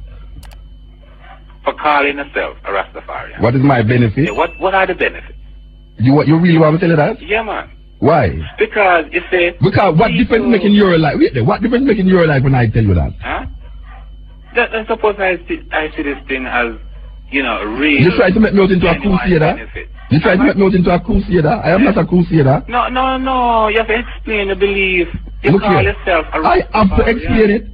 For calling yourself a Rastafarian? What is my benefit? Yeah, what are the benefits? You really want me to tell you that? Yeah, man. Why? Because you say... Because what difference making your life? Wait there. What difference making your life when I tell you that? Huh? I suppose I see this thing as, you know, real... You try to make me out into a crusader? You try to make me out into a crusader? I am not a crusader. No. You have to explain the belief. You call yourself a Rastafarian. I have to explain it.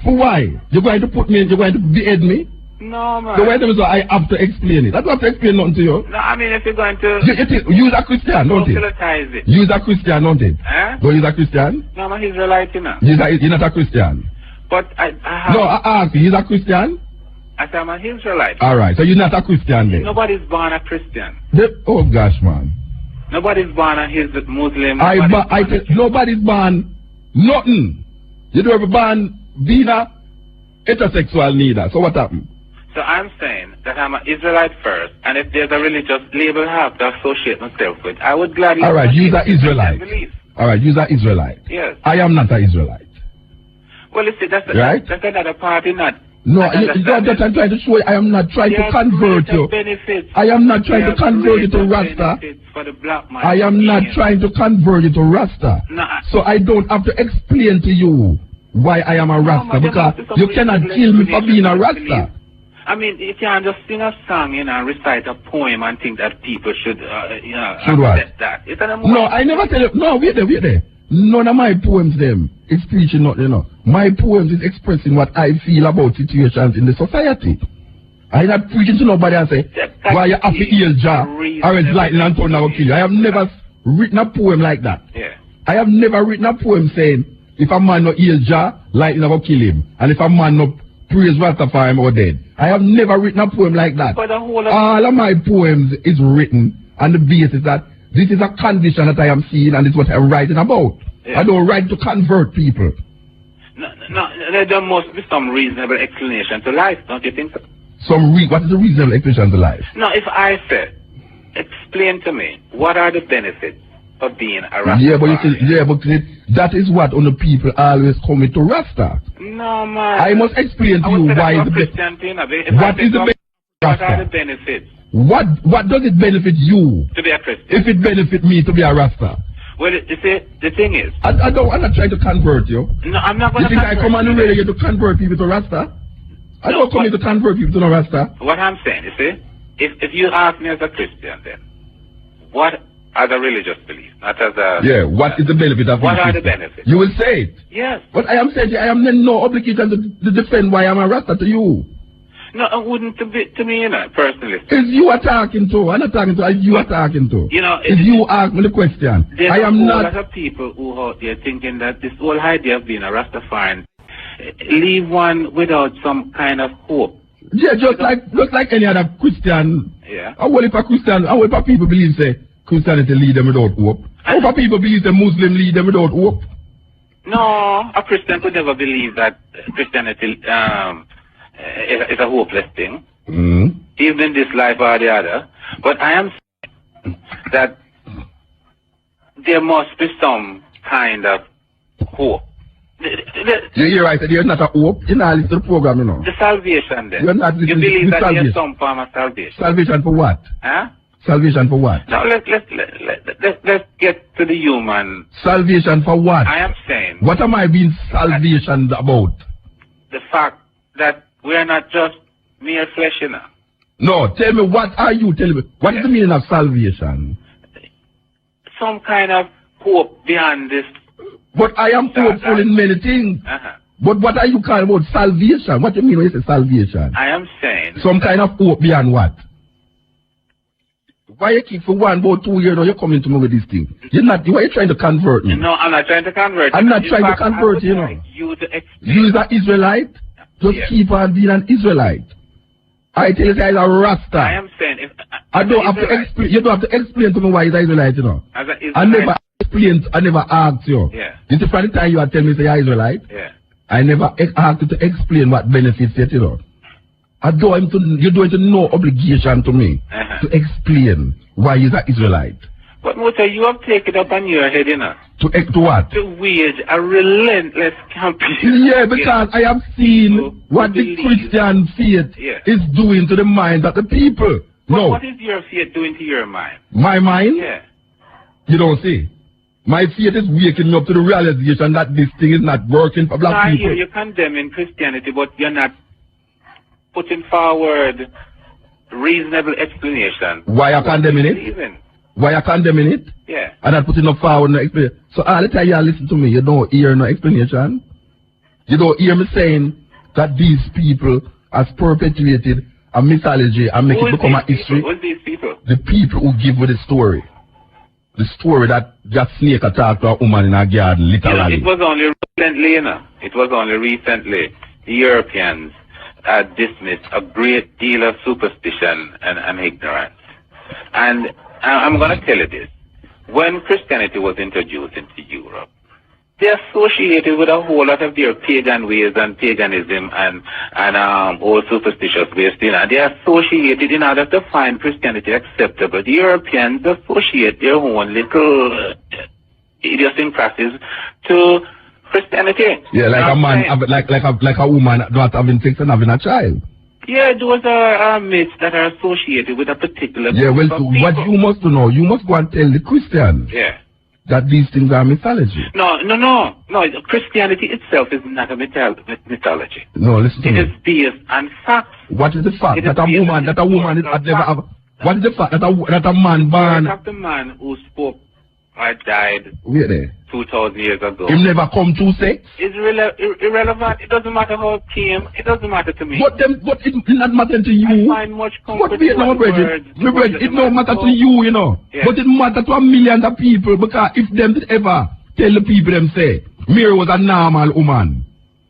For why? You're going to put me, you're going to behead me? No, man. So wait a minute, so I have to explain it. I don't have to explain nothing to you. No, I mean, if you're going to... Use a Christian, don't it? Use a Christian, don't it? Don't use a Christian? No, I'm an Israelite, you know. You're not a Christian. But I have... No, I ask you, he's a Christian? I said I'm an Israelite. Alright, so you're not a Christian then? Nobody's born a Christian. Oh gosh, man. Nobody's born a Muslim. Nobody's born nothing. You don't ever born being a heterosexual neither. So what happened? So I'm saying that I'm an Israelite first, and if there's a religious label I have to associate myself with, I would gladly... Alright, use an Israelite. Alright, use an Israelite. Yes. I am not an Israelite. Well, you see, that's another party, not... No, I'm trying to show you, I am not trying to convert you. I am not trying to convert you to Rasta. I am not trying to convert you to Rasta. So I don't have to explain to you why I am a Rasta, because you cannot kill me for being a Rasta. I mean, you can't just sing a song, you know, and recite a poem and think that people should, you know, accept that. No, I never tell you. No, wait there. None of my poems, is preaching nothing, you know. My poems is expressing what I feel about situations in the society. I'm not preaching to nobody and say, why you have to heal Jah, or it's lightning and thunder will kill you. I have never written a poem like that. Yeah. I have never written a poem saying, if a man no heal Jah, lightning will kill him. And if a man no praise Rastafari or dead. I have never written a poem like that. All of my poems is written on the basis that this is a condition that I am seeing and it's what I'm writing about. Yeah. I don't write to convert people. No, there must be some reasonable explanation to life, don't you think so? What is the reasonable explanation to life? No, if I said, explain to me, what are the benefits of being a Rasta? But that is what on the people always come to Rasta. No, man. I must explain to you why the what are the benefits? What does it benefit you to be a Christian? If it benefit me to be a Rasta? Well, you see, the thing is... I'm not trying to convert you. No, I'm not going to convert you. You think I come on the radio to convert people to Rasta? I don't come here to convert people to no Rasta. What I'm saying, you see, if you ask me as a Christian then, what are the religious beliefs? Not as a... Yeah, what is the benefit of What are the benefits? You will say it. Yes. But I am saying I am no obligation to defend why I'm a Rasta to you. No, it wouldn't to me, you know, personally. It's you are talking to. I'm not talking to. It's you are talking to. You know, it's you ask me the question. I am not. There's a lot of people who are out there thinking that this whole idea of being a Rastafarian leave one without some kind of hope. Yeah, just like any other Christian. Yeah. How if a Christian? How if a people believe say Christianity lead them without hope? How if a people believe the Muslim lead them without hope? No, a Christian could never believe that Christianity is a hopeless thing, even in this life or the other. But I am saying that there must be some kind of hope. You're right. There's not a hope. You're not listening to the program, you know. The salvation, then. You're not you believe that there's some form of salvation. Salvation for what? Huh? Salvation for what? Now let's get to the human. Salvation for what? I am saying. What am I being salvation about? The fact that we are not just mere flesh, you know. No, tell me, what are you telling me? What is the meaning of salvation? Some kind of hope beyond this. But I am hopeful in many things. But what are you calling about salvation? What do you mean when you say salvation? I am saying... Some kind of hope beyond what? Why you keep for 1 about 2 years now you're coming to me with this thing? Why are you trying to convert me? No, I'm not trying to convert you. I'm not trying to convert you, know. You to you is an Israelite? Just keep on being an Israelite. I tell you guys a Rasta. I am saying if I don't have to explain. You don't have to explain to me why he's an Israelite, you know. As an I never explained. I never asked you. Yeah. You see, from the time you are telling me say you're Israelite. Yeah. I never asked you to explain what benefits it, you know. You don't have no obligation to me to explain why he's an Israelite. But Muta, you have taken up on your head, you know. To what? To wage a relentless campaign. Yeah, because I have seen what the Christian faith is doing to the minds of the people. But what is your faith doing to your mind? My mind? Yeah. You don't see. My faith is waking me up to the realization that this thing is not working for black people. You're condemning Christianity, but you're not putting forward reasonable explanation. Why are condemning it? Why are condemning it? Yeah. And not putting up forward no explanation. So all the time you listen to me, you don't hear no explanation. You don't hear me saying that these people has perpetuated a mythology and make it become a history. Who are these people? The people who give with the story. The story that snake attacked a woman in a garden, literally. It was only recently, you know. It was only recently the Europeans had dismissed a great deal of superstition and ignorance. And I'm going to tell you this. When Christianity was introduced into Europe, they associated with a whole lot of their pagan ways and paganism and all superstitious ways. And they associated in order to find Christianity acceptable. The Europeans associate their own little idiosyncrasies to Christianity. Yeah, like a man, like a woman not having sex and having a child. Yeah, those are myths that are associated with a particular group of people. What you must know, you must go and tell the Christians that these things are mythology. No. Christianity itself is not a mythology. No, listen to me. It is based on facts. What is the fact that a woman is never have? What is the fact that a man born? The man who spoke or died 2,000 years ago. He never come to sex? It's irrelevant. It doesn't matter how it came. It doesn't matter to me. But it's not matter to you. I find much comfort in words. It don't matter to you, you know. Yeah. But it matter to a million of people because if them did ever tell the people them say, Mary was a normal woman,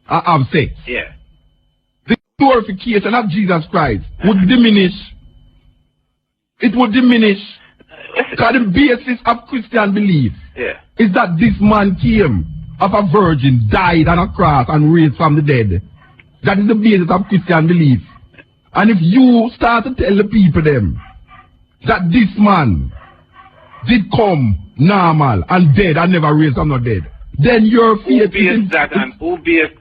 I have sex. Yeah. The glorification of Jesus Christ would diminish. It would diminish. Because the basis of Christian belief is that this man came of a virgin, died on a cross and raised from the dead. That is the basis of Christian belief. And if you start to tell the people them that this man did come normal and dead and never raised from the dead, then your faith who based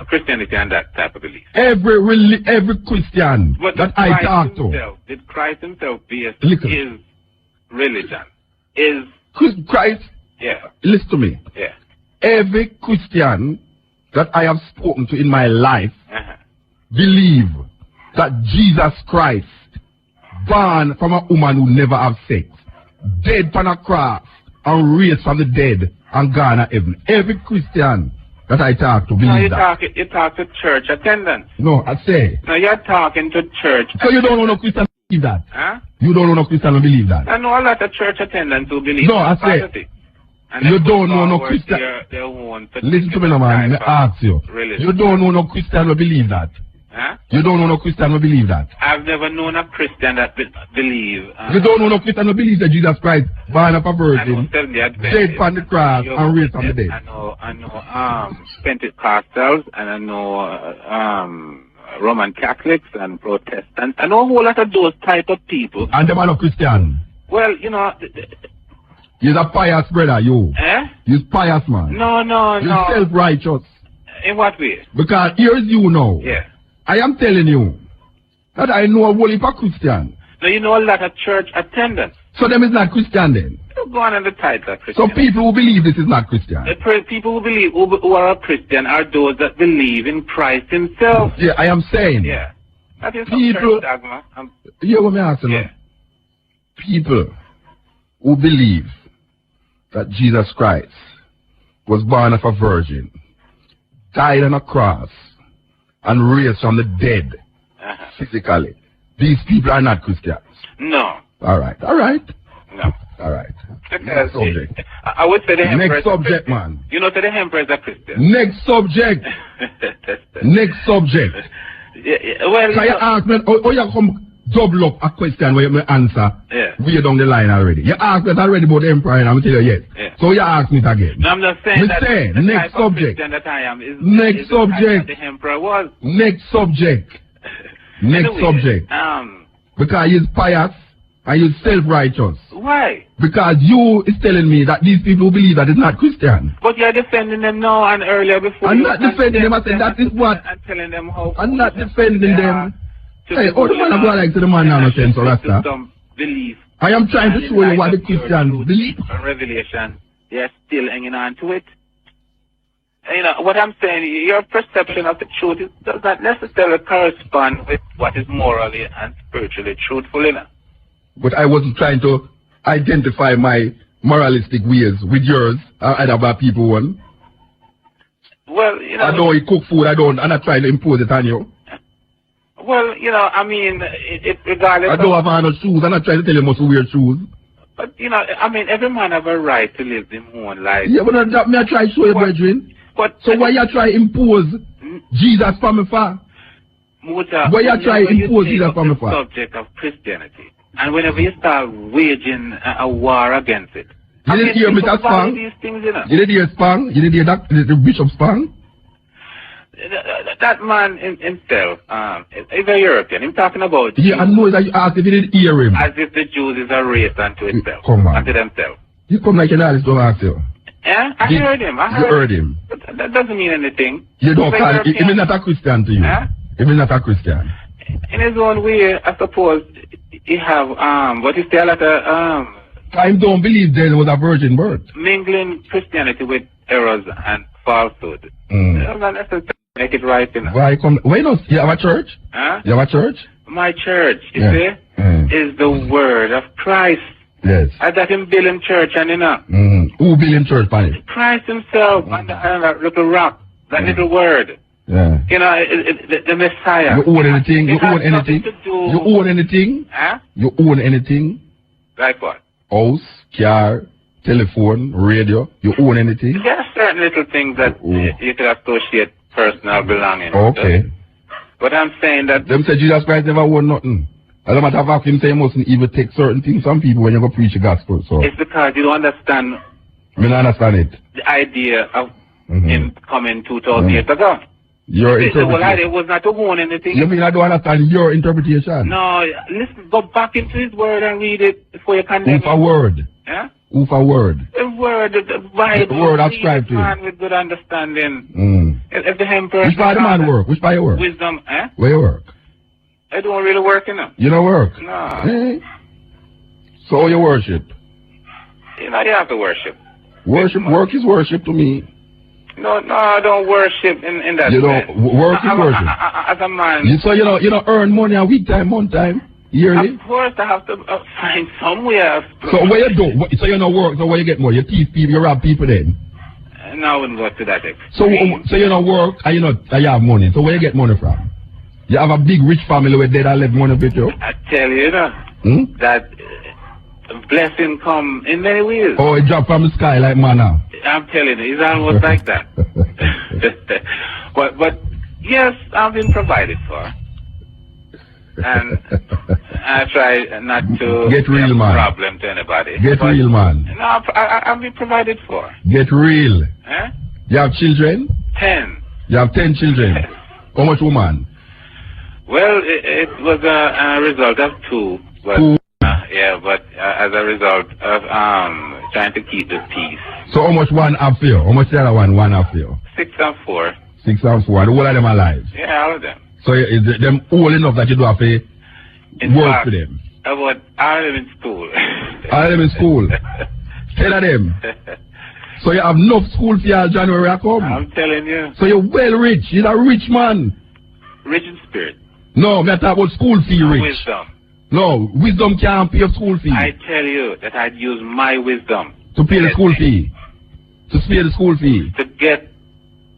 Christianity on that type of belief? Every Christian that I talk to. Did Christ himself base his religion? Is Christ Yeah. Listen to me. Yeah. Every Christian that I have spoken to in my life Uh-huh. believe that Jesus Christ, born from a woman who never have sex, dead on a cross, and raised from the dead, and gone to heaven. Every Christian that I talk to No, believes that. you talk to church attendance. No, I say. No, you're talking to church. So you don't know no Christian believe that? Huh? You don't know no Christian who believe that? I know a lot of church attendants who believe No, I in say, positive. And you they don't know no forward Christian. their own Listen to me now, man. Let me ask you. religion. You don't know no Christian who believe that? Huh? You don't know no Christian who believe that? I've never known a Christian that believe. You don't know no Christian who believe that Jesus Christ, born of a I know virgin, Seventh-day Adventists. dead on the cross, and raised from the dead. I know Pentecostals, and I know Roman Catholics and Protestants. I know a whole lot of those type of people. And them are no Christian. Well, you know, You're a pious brother, you. eh? You're pious man. No, You're self-righteous. In what way? Because here's you now. Yeah. I am telling you that I know a whole heap of Christian. Now, you know a lot of church attendants. So them is not Christian then. You go on in the title of Christian. So people who believe this is not Christian. People who believe who are a Christian are those that believe in Christ Himself. Yeah, I am saying. Yeah. That is People- church dogma. You hear what I'm asking? Yeah. People who believe that Jesus Christ was born of a virgin, died on a cross, and raised from the dead Uh-huh. physically. These people are not Christians. No. All right. No. All right. Because Next subject. I would say the emperor Next is a subject, Christian. man. You know, so the emperor is a Christian. Next subject. Next subject. Well, Can you ask me, or you come double up a question where you may answer Yeah. way down the line already? You asked me already about the emperor and I'm tell you yes. Yeah. So you ask me it again. No, I'm not saying Me that say, the next type of subject. Christian that I am is Next is the type subject. that the emperor was. Next subject. Next Anyway, subject. Because he's pious and he's self-righteous. Why? Because you is telling me that these people believe that it's not Christian. But you're defending them now and earlier before. I'm you not defending them. I said that is what. And telling them how. I'm not defending they them. are to Hey, oh, the man people, go like to the man now, no sense, or to Rasta. some belief. I am trying to And show in you what the light of your Christians truth believe. and revelation, they're still hanging on to it. And, you know, what I'm saying, your perception of the truth does not necessarily correspond with what is morally and spiritually truthful, you know. But I wasn't trying to identify my moralistic ways with yours or other people one. Well, you know. I know you cook food, I'm not trying to impose it on you. Well, you know, I mean, it regardless I don't have on no shoes, I'm not trying to tell you must wear shoes. But, you know, I mean, every man have a right to live his own life. Yeah, but that me I try to show you, brethren. But, So why you try impose Jesus from me for? Muta, Why you try whenever impose take Jesus up from the me for? subject of Christianity, and whenever you start waging a war against it, You didn't hear people Mr. value Spang? these things, you know. You didn't hear Spang? You didn't hear the Bishop Spang? That man himself is a European. I'm talking about Yeah, I Jews, know that you asked if you didn't hear him. as if the Jews is a race unto itself, Come on. unto themselves. You come like an artist, don't ask you. Yeah, I Did- heard him. You heard him. But that doesn't mean anything. You don't He's a call him. European. He's not a Christian to you. Huh? He's not a Christian. In his own way, I suppose he have what is there, like a I don't believe there was a virgin birth. mingling Christianity with errors and falsehood. Mm. Not necessarily make it right, you know. Why come? Why not? You have a church? Huh? You have a church? My church, you Yeah. see, Mm. is the word of Christ. Yes. I got him building church, and you know, Who built him church, Panny? Christ himself on that little rock, that little word. Yeah. You know, the Messiah. You own anything? You It has own anything? nothing to do- You own anything? Huh? You own anything? Like what? House, car, telephone, radio. You own anything? There are certain little things that you could associate personal belongings. Okay. But I'm saying that Them say Jesus Christ never owned nothing. As a matter of fact, him say you mustn't even take certain things from people when you go preach the gospel. So, it's because you don't understand I mean, I understand it. the idea of Mhm. him coming 2,000 years ago. Your The whole idea interpretation. was not to own anything. You mean I don't understand your interpretation? No, listen, go back into his word and read it before you condemn Oof a him. word. Yeah? Oof a word. The word, the Bible. The word read ascribed it, to him. man with good understanding. Mm. If the emperor Which part of man work? Which part you work? wisdom, Where you work? I don't really work in them. You don't work? No. Eh? So you worship? You know, you have to worship. Work is worship to me. No, I don't worship in that You know, sense. work is worship. As a man. So you know, earn money a week time, month time, yearly. Of course, I have to find somewhere. So what you do? So you know work. So where you get more? You thief people, you rob people then. No, I wouldn't go to that So extreme. you know work and you have money. So where you get money from? You have a big rich family where they that left money with you. I tell you, that blessing come in many ways. Oh, it drop from the sky like manna. I'm telling you, it's almost like that. but yes, I've been provided for, and I try not to Get real, be a man. problem to anybody. Get real, man. No, I've been provided for. Get real. Eh? You have children? 10. You have 10 children. How much woman? Well, it was a result of 2, but 2. but as a result of trying to keep the peace. So how much one have for you? How much the other one have for you? 6 and 4. 6 and 4. And all of them alive? Yeah, all of them. So is them old enough that you do have to work fact, for them? About all of them in school. All of them in school? 10 of them? So you have enough school for your January I come? I'm telling you. So you're well rich. You're a rich man. Rich in spirit. No, me talk about school fee rich. Wisdom. No, wisdom can't pay your school fee. I tell you that I'd use my wisdom. To pay the school fee. To pay the school fee. To get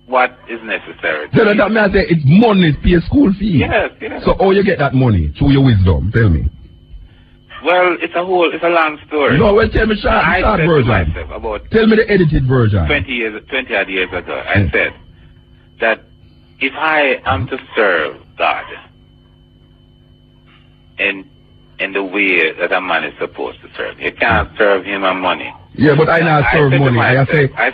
what is necessary. So that means say it's money to pay school fee. Yes. So how you get that money? Through your wisdom. Tell me. Well, it's a long story. No, well tell me short version. Myself about tell me the edited version. 20 odd years ago, I said that if I am to serve God in the way that a man is supposed to serve, you can't serve him on money. Yeah, but I not serve money. I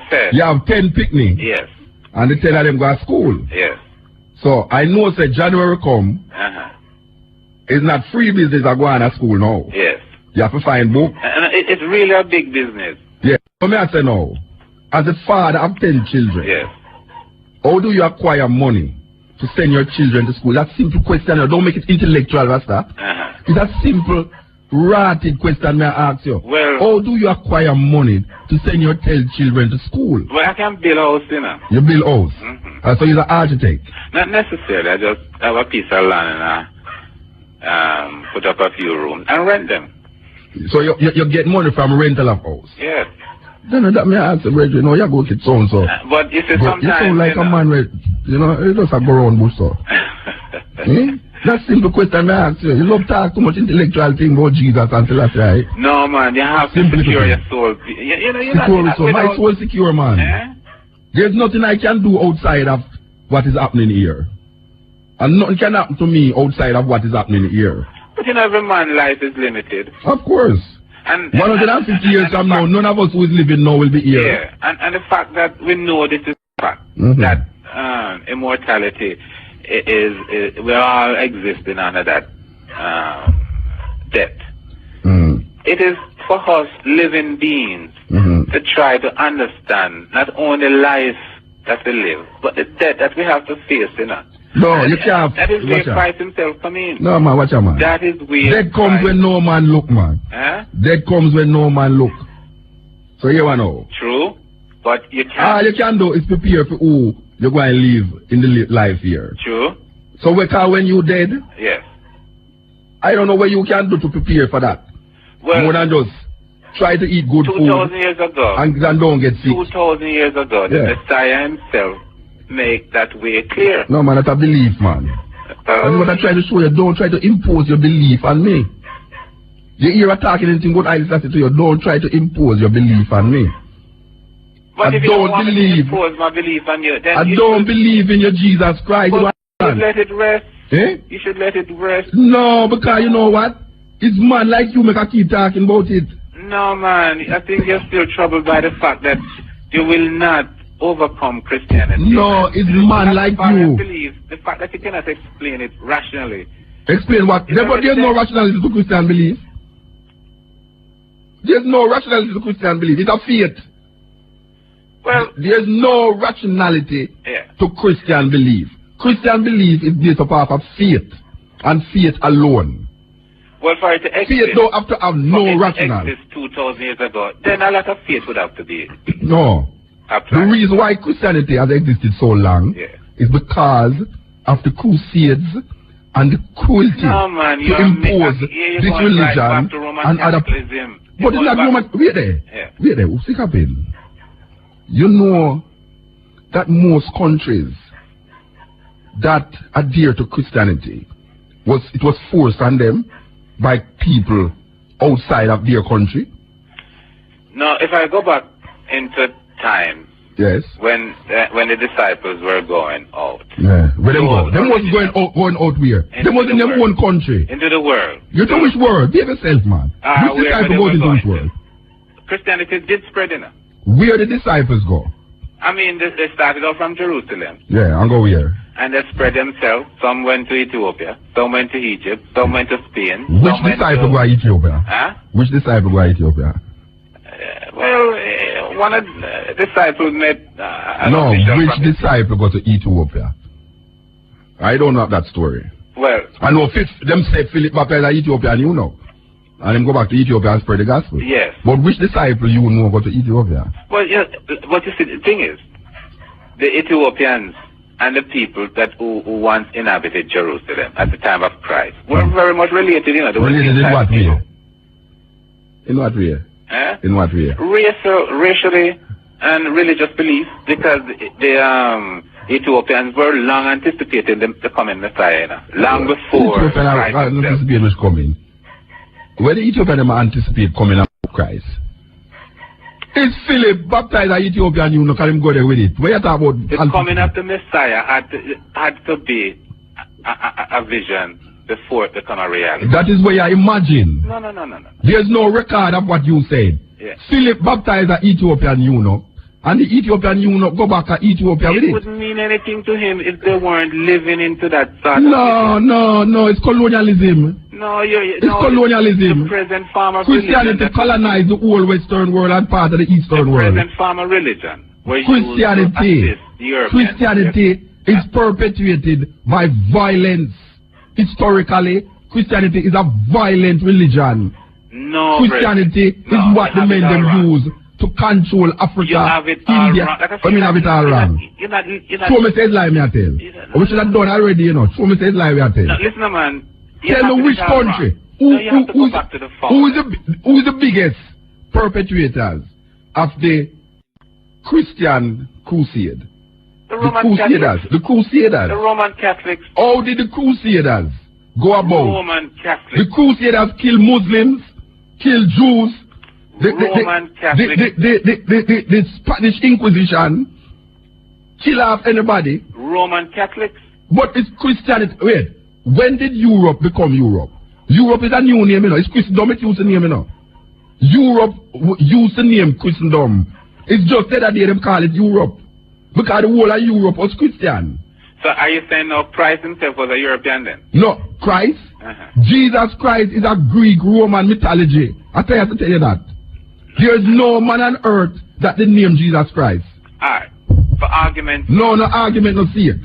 said you have 10 picnic. Yes. And the 10 of them go to school. Yes. So I know say January come. It's not free business I go on at school now. Yes. You have to find book. And it's really a big business. Yeah. So me I say now, as a father of 10 children, yes, how do you acquire money to send your children to school? That's a simple question. Don't make it intellectual, Rasta. It's a simple, rotted question may I ask you. Well, how do you acquire money to send your 10 children to school? Well, I can build a house, you know. You build a house? So you're an architect? Not necessarily. I just have a piece of land and I put up a few rooms and rent them. So you get money from rental of house? Yes. Then that may I ask you, you know, you go get so and so. But you see, sometimes you sound like a man, you know, it does go around bush so. That's simple question I ask you. You love talk too much intellectual thing about Jesus until that's right. No man, you have to secure your soul. You know, secure my soul secure, man. There's nothing I can do outside of what is happening here. And nothing can happen to me outside of what is happening here. But you know, every man's life is limited. Of course. And 150 years from now, none of us who is living now will be here. Yeah, and the fact that we know this is a fact, that immortality is we're all existing under that death. It is for us living beings to try to understand not only life that we live, but the death that we have to face, you know. No, you can't. That is where Christ himself come in. No, man, watch out, man. That is where death comes when no man look, man. Death comes when no man look. So you want to know. True, but you can't. All you can do is prepare for who you're going to live in the life here. True. So when you dead, yes, I don't know what you can do to prepare for that. Well, more than just try to eat good 2,000 years ago. And don't get sick. 2,000 years ago, the Messiah himself make that way clear. No, man, that's a belief, man. That's what I try to show you. Don't try to impose your belief on me. You hear her talking anything what I say to you, don't try to impose your belief on me. But if you don't want me to impose my belief on you, then I don't believe in your Jesus Christ. You should let it rest. Eh? You should let it rest. No, because you know what? It's man like you make a keep talking about it. No, man. I think you're still troubled by the fact that you will not overcome Christianity. No, it's man like you. Believe the fact that you cannot explain it rationally. Explain what? There's no rationality to Christian belief. There's no rationality to Christian belief. It's a faith. Well, there's no rationality to Christian belief. Christian belief is based upon faith and faith alone. Well, for it to exist, faith don't have to have no rational. Exist 2,000 years ago, then a lot of faith would have to be. No. applied. The reason why Christianity has existed so long is because of the Crusades and the cruelty to impose this religion and other. But it's not Roman. Wait there. Wait there. What's happening? You know that most countries that adhere to Christianity it was forced on them by people outside of their country. No, if I go back into time, yes, when the disciples were going out, where them go? Them was going out where? Them was in their own country. Into the world. You know which world? Be yourself, man. Which disciples go into which world? Christianity did spread in it. Where the disciples go? I mean, they started off from Jerusalem. Yeah, and go where? And they spread themselves. Some went to Ethiopia, some went to Egypt, some went to Spain. Which disciple go to Ethiopia? Huh? Which disciple go to Ethiopia? One of the disciples made no, which disciple go to Ethiopia? I don't know that story. Well, I know them say Philip baptized in Ethiopia, and you know. And then go back to Ethiopia and spread the gospel. Yes. But which disciple you know go to Ethiopia? Well, yeah, but you see, the thing is, the Ethiopians and the people who once inhabited Jerusalem at the time of Christ were very much related, you know. Related in what way? In what way? In what way? Racially and religious beliefs, because the Ethiopians were long anticipating the coming Messiah, you know, long before Christ anticipating was coming. When the Ethiopians anticipate coming of Christ, is Philip baptized in Ethiopia and you know, can him go there with it? What you talk about? The coming of the Messiah had to be a vision before it become a reality. That is where you imagine. No. There's no record of what you said. Yeah. Philip baptized an Ethiopian eunuch, and the Ethiopian eunuch go back to Ethiopia with it. It wouldn't mean anything to him if they weren't living into that sort of No, it's colonialism. It's colonialism. The present farmer Christianity colonized the whole Western world and part of the Eastern world. The present farmer religion. Christianity is perpetuated by violence. Historically, Christianity is a violent religion. No, Christianity is what the men them use to control Africa, India. I mean, have it all wrong. Show me says lie, me I tell. We should have done already, you know. Show me says lie, me I tell. No, listen, man. Tell me which country. Who is the biggest perpetrators of the Christian crusade? The Crusaders. The Roman Catholics. How did the Crusaders go about? Roman Catholics. The Crusaders kill Muslims, kill Jews. Roman Catholics. The Spanish Inquisition kill off anybody. Roman Catholics. But it's Christianity. Wait, when did Europe become Europe? Europe is a new name, you know. It's Christendom, it used the name, you know. Europe used the name Christendom. It's just that they call it Europe. Because the whole of Europe was Christian. So are you saying now Christ himself was a European then? No, Christ. Jesus Christ is a Greek Roman mythology. I have to tell you that. There is no man on earth that they name Jesus Christ. Alright. For argument. No argument, no fake.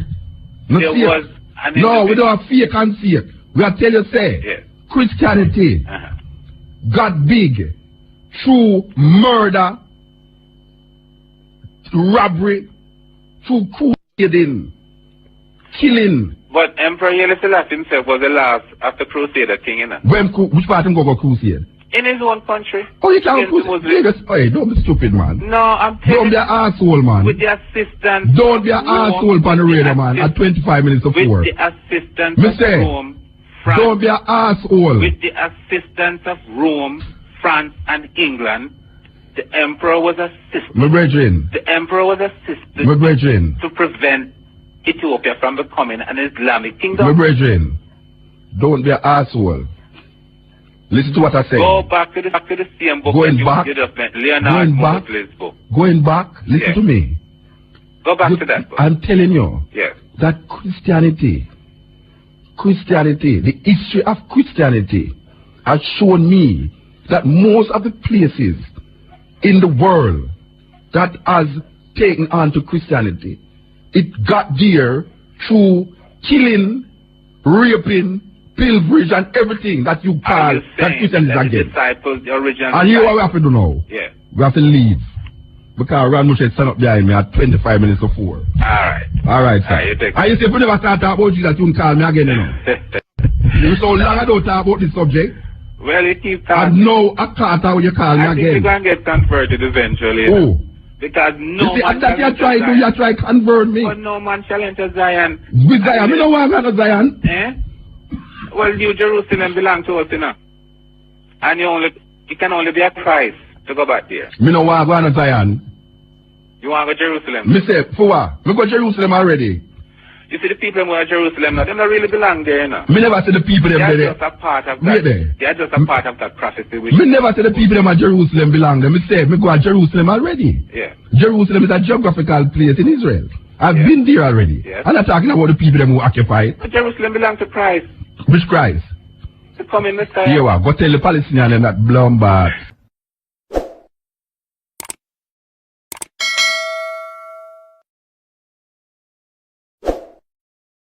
No there fake. Was an no, we don't have fake and fake. We are tell you say Christianity got big through murder, robbery, through crusading, killing. But Emperor Haile Selassie himself was the last of the Crusader king, you know. Which part him go crusade? In his own country. Oh, you can't crusade? Hey, don't be stupid, man. No, I'm telling you. Don't be an asshole, man. With the assistance. Don't be an asshole on the radio, man, at 25 minutes of 4. With the assistance of Rome, France. Don't be an asshole. With the assistance of Rome, France, and England. The emperor was assisted. My brethren. The emperor was assisted. My brethren. To prevent Ethiopia from becoming an Islamic kingdom. My brethren. Don't be an asshole. Listen to what I say. Go back to the same book. Going back. Going back. Listen to me. Go back to that book. I'm telling you. Yes. That Christianity, the history of Christianity has shown me that most of the places in the world that has taken on to Christianity, it got there through killing, raping, pilgrimage and everything that you call that Christians is against. Disciples, the original And here what we have to do now? Yeah. We have to leave. Because Ron Mushet stand up behind me at 25 minutes before. Alright. Alright, sir. You take And you say, if you never start talking about Jesus, you can call me again, you know. You so long I don't talk about this subject. Well, you keep talking. And now I can't talk when you call me I think again. you're going to get converted eventually. Oh. Because no you see, man that you try to, you try convert me. But no man challenges Zion. With Zion, me no want to Zion. Eh? Well, New Jerusalem belongs to us, you know. And you can only be a Christ to go back there. Me no want to go to Zion. You want to go to Jerusalem? Me say, for what? Me go to Jerusalem already. You see the people who are in Jerusalem now, they don't really belong there, you know. Me never say the people them They there. are just a part of that. They are just a part of that prophecy. Which Me never say the people them at Jerusalem belong there. Me say, me go to Jerusalem already. Yeah. Jerusalem is a geographical place in Israel. I've been there already. Yes. I'm not talking about the people them who occupy it. But Jerusalem belongs to Christ. Which Christ? The coming Messiah. Here, go tell the Palestinians that Blumberg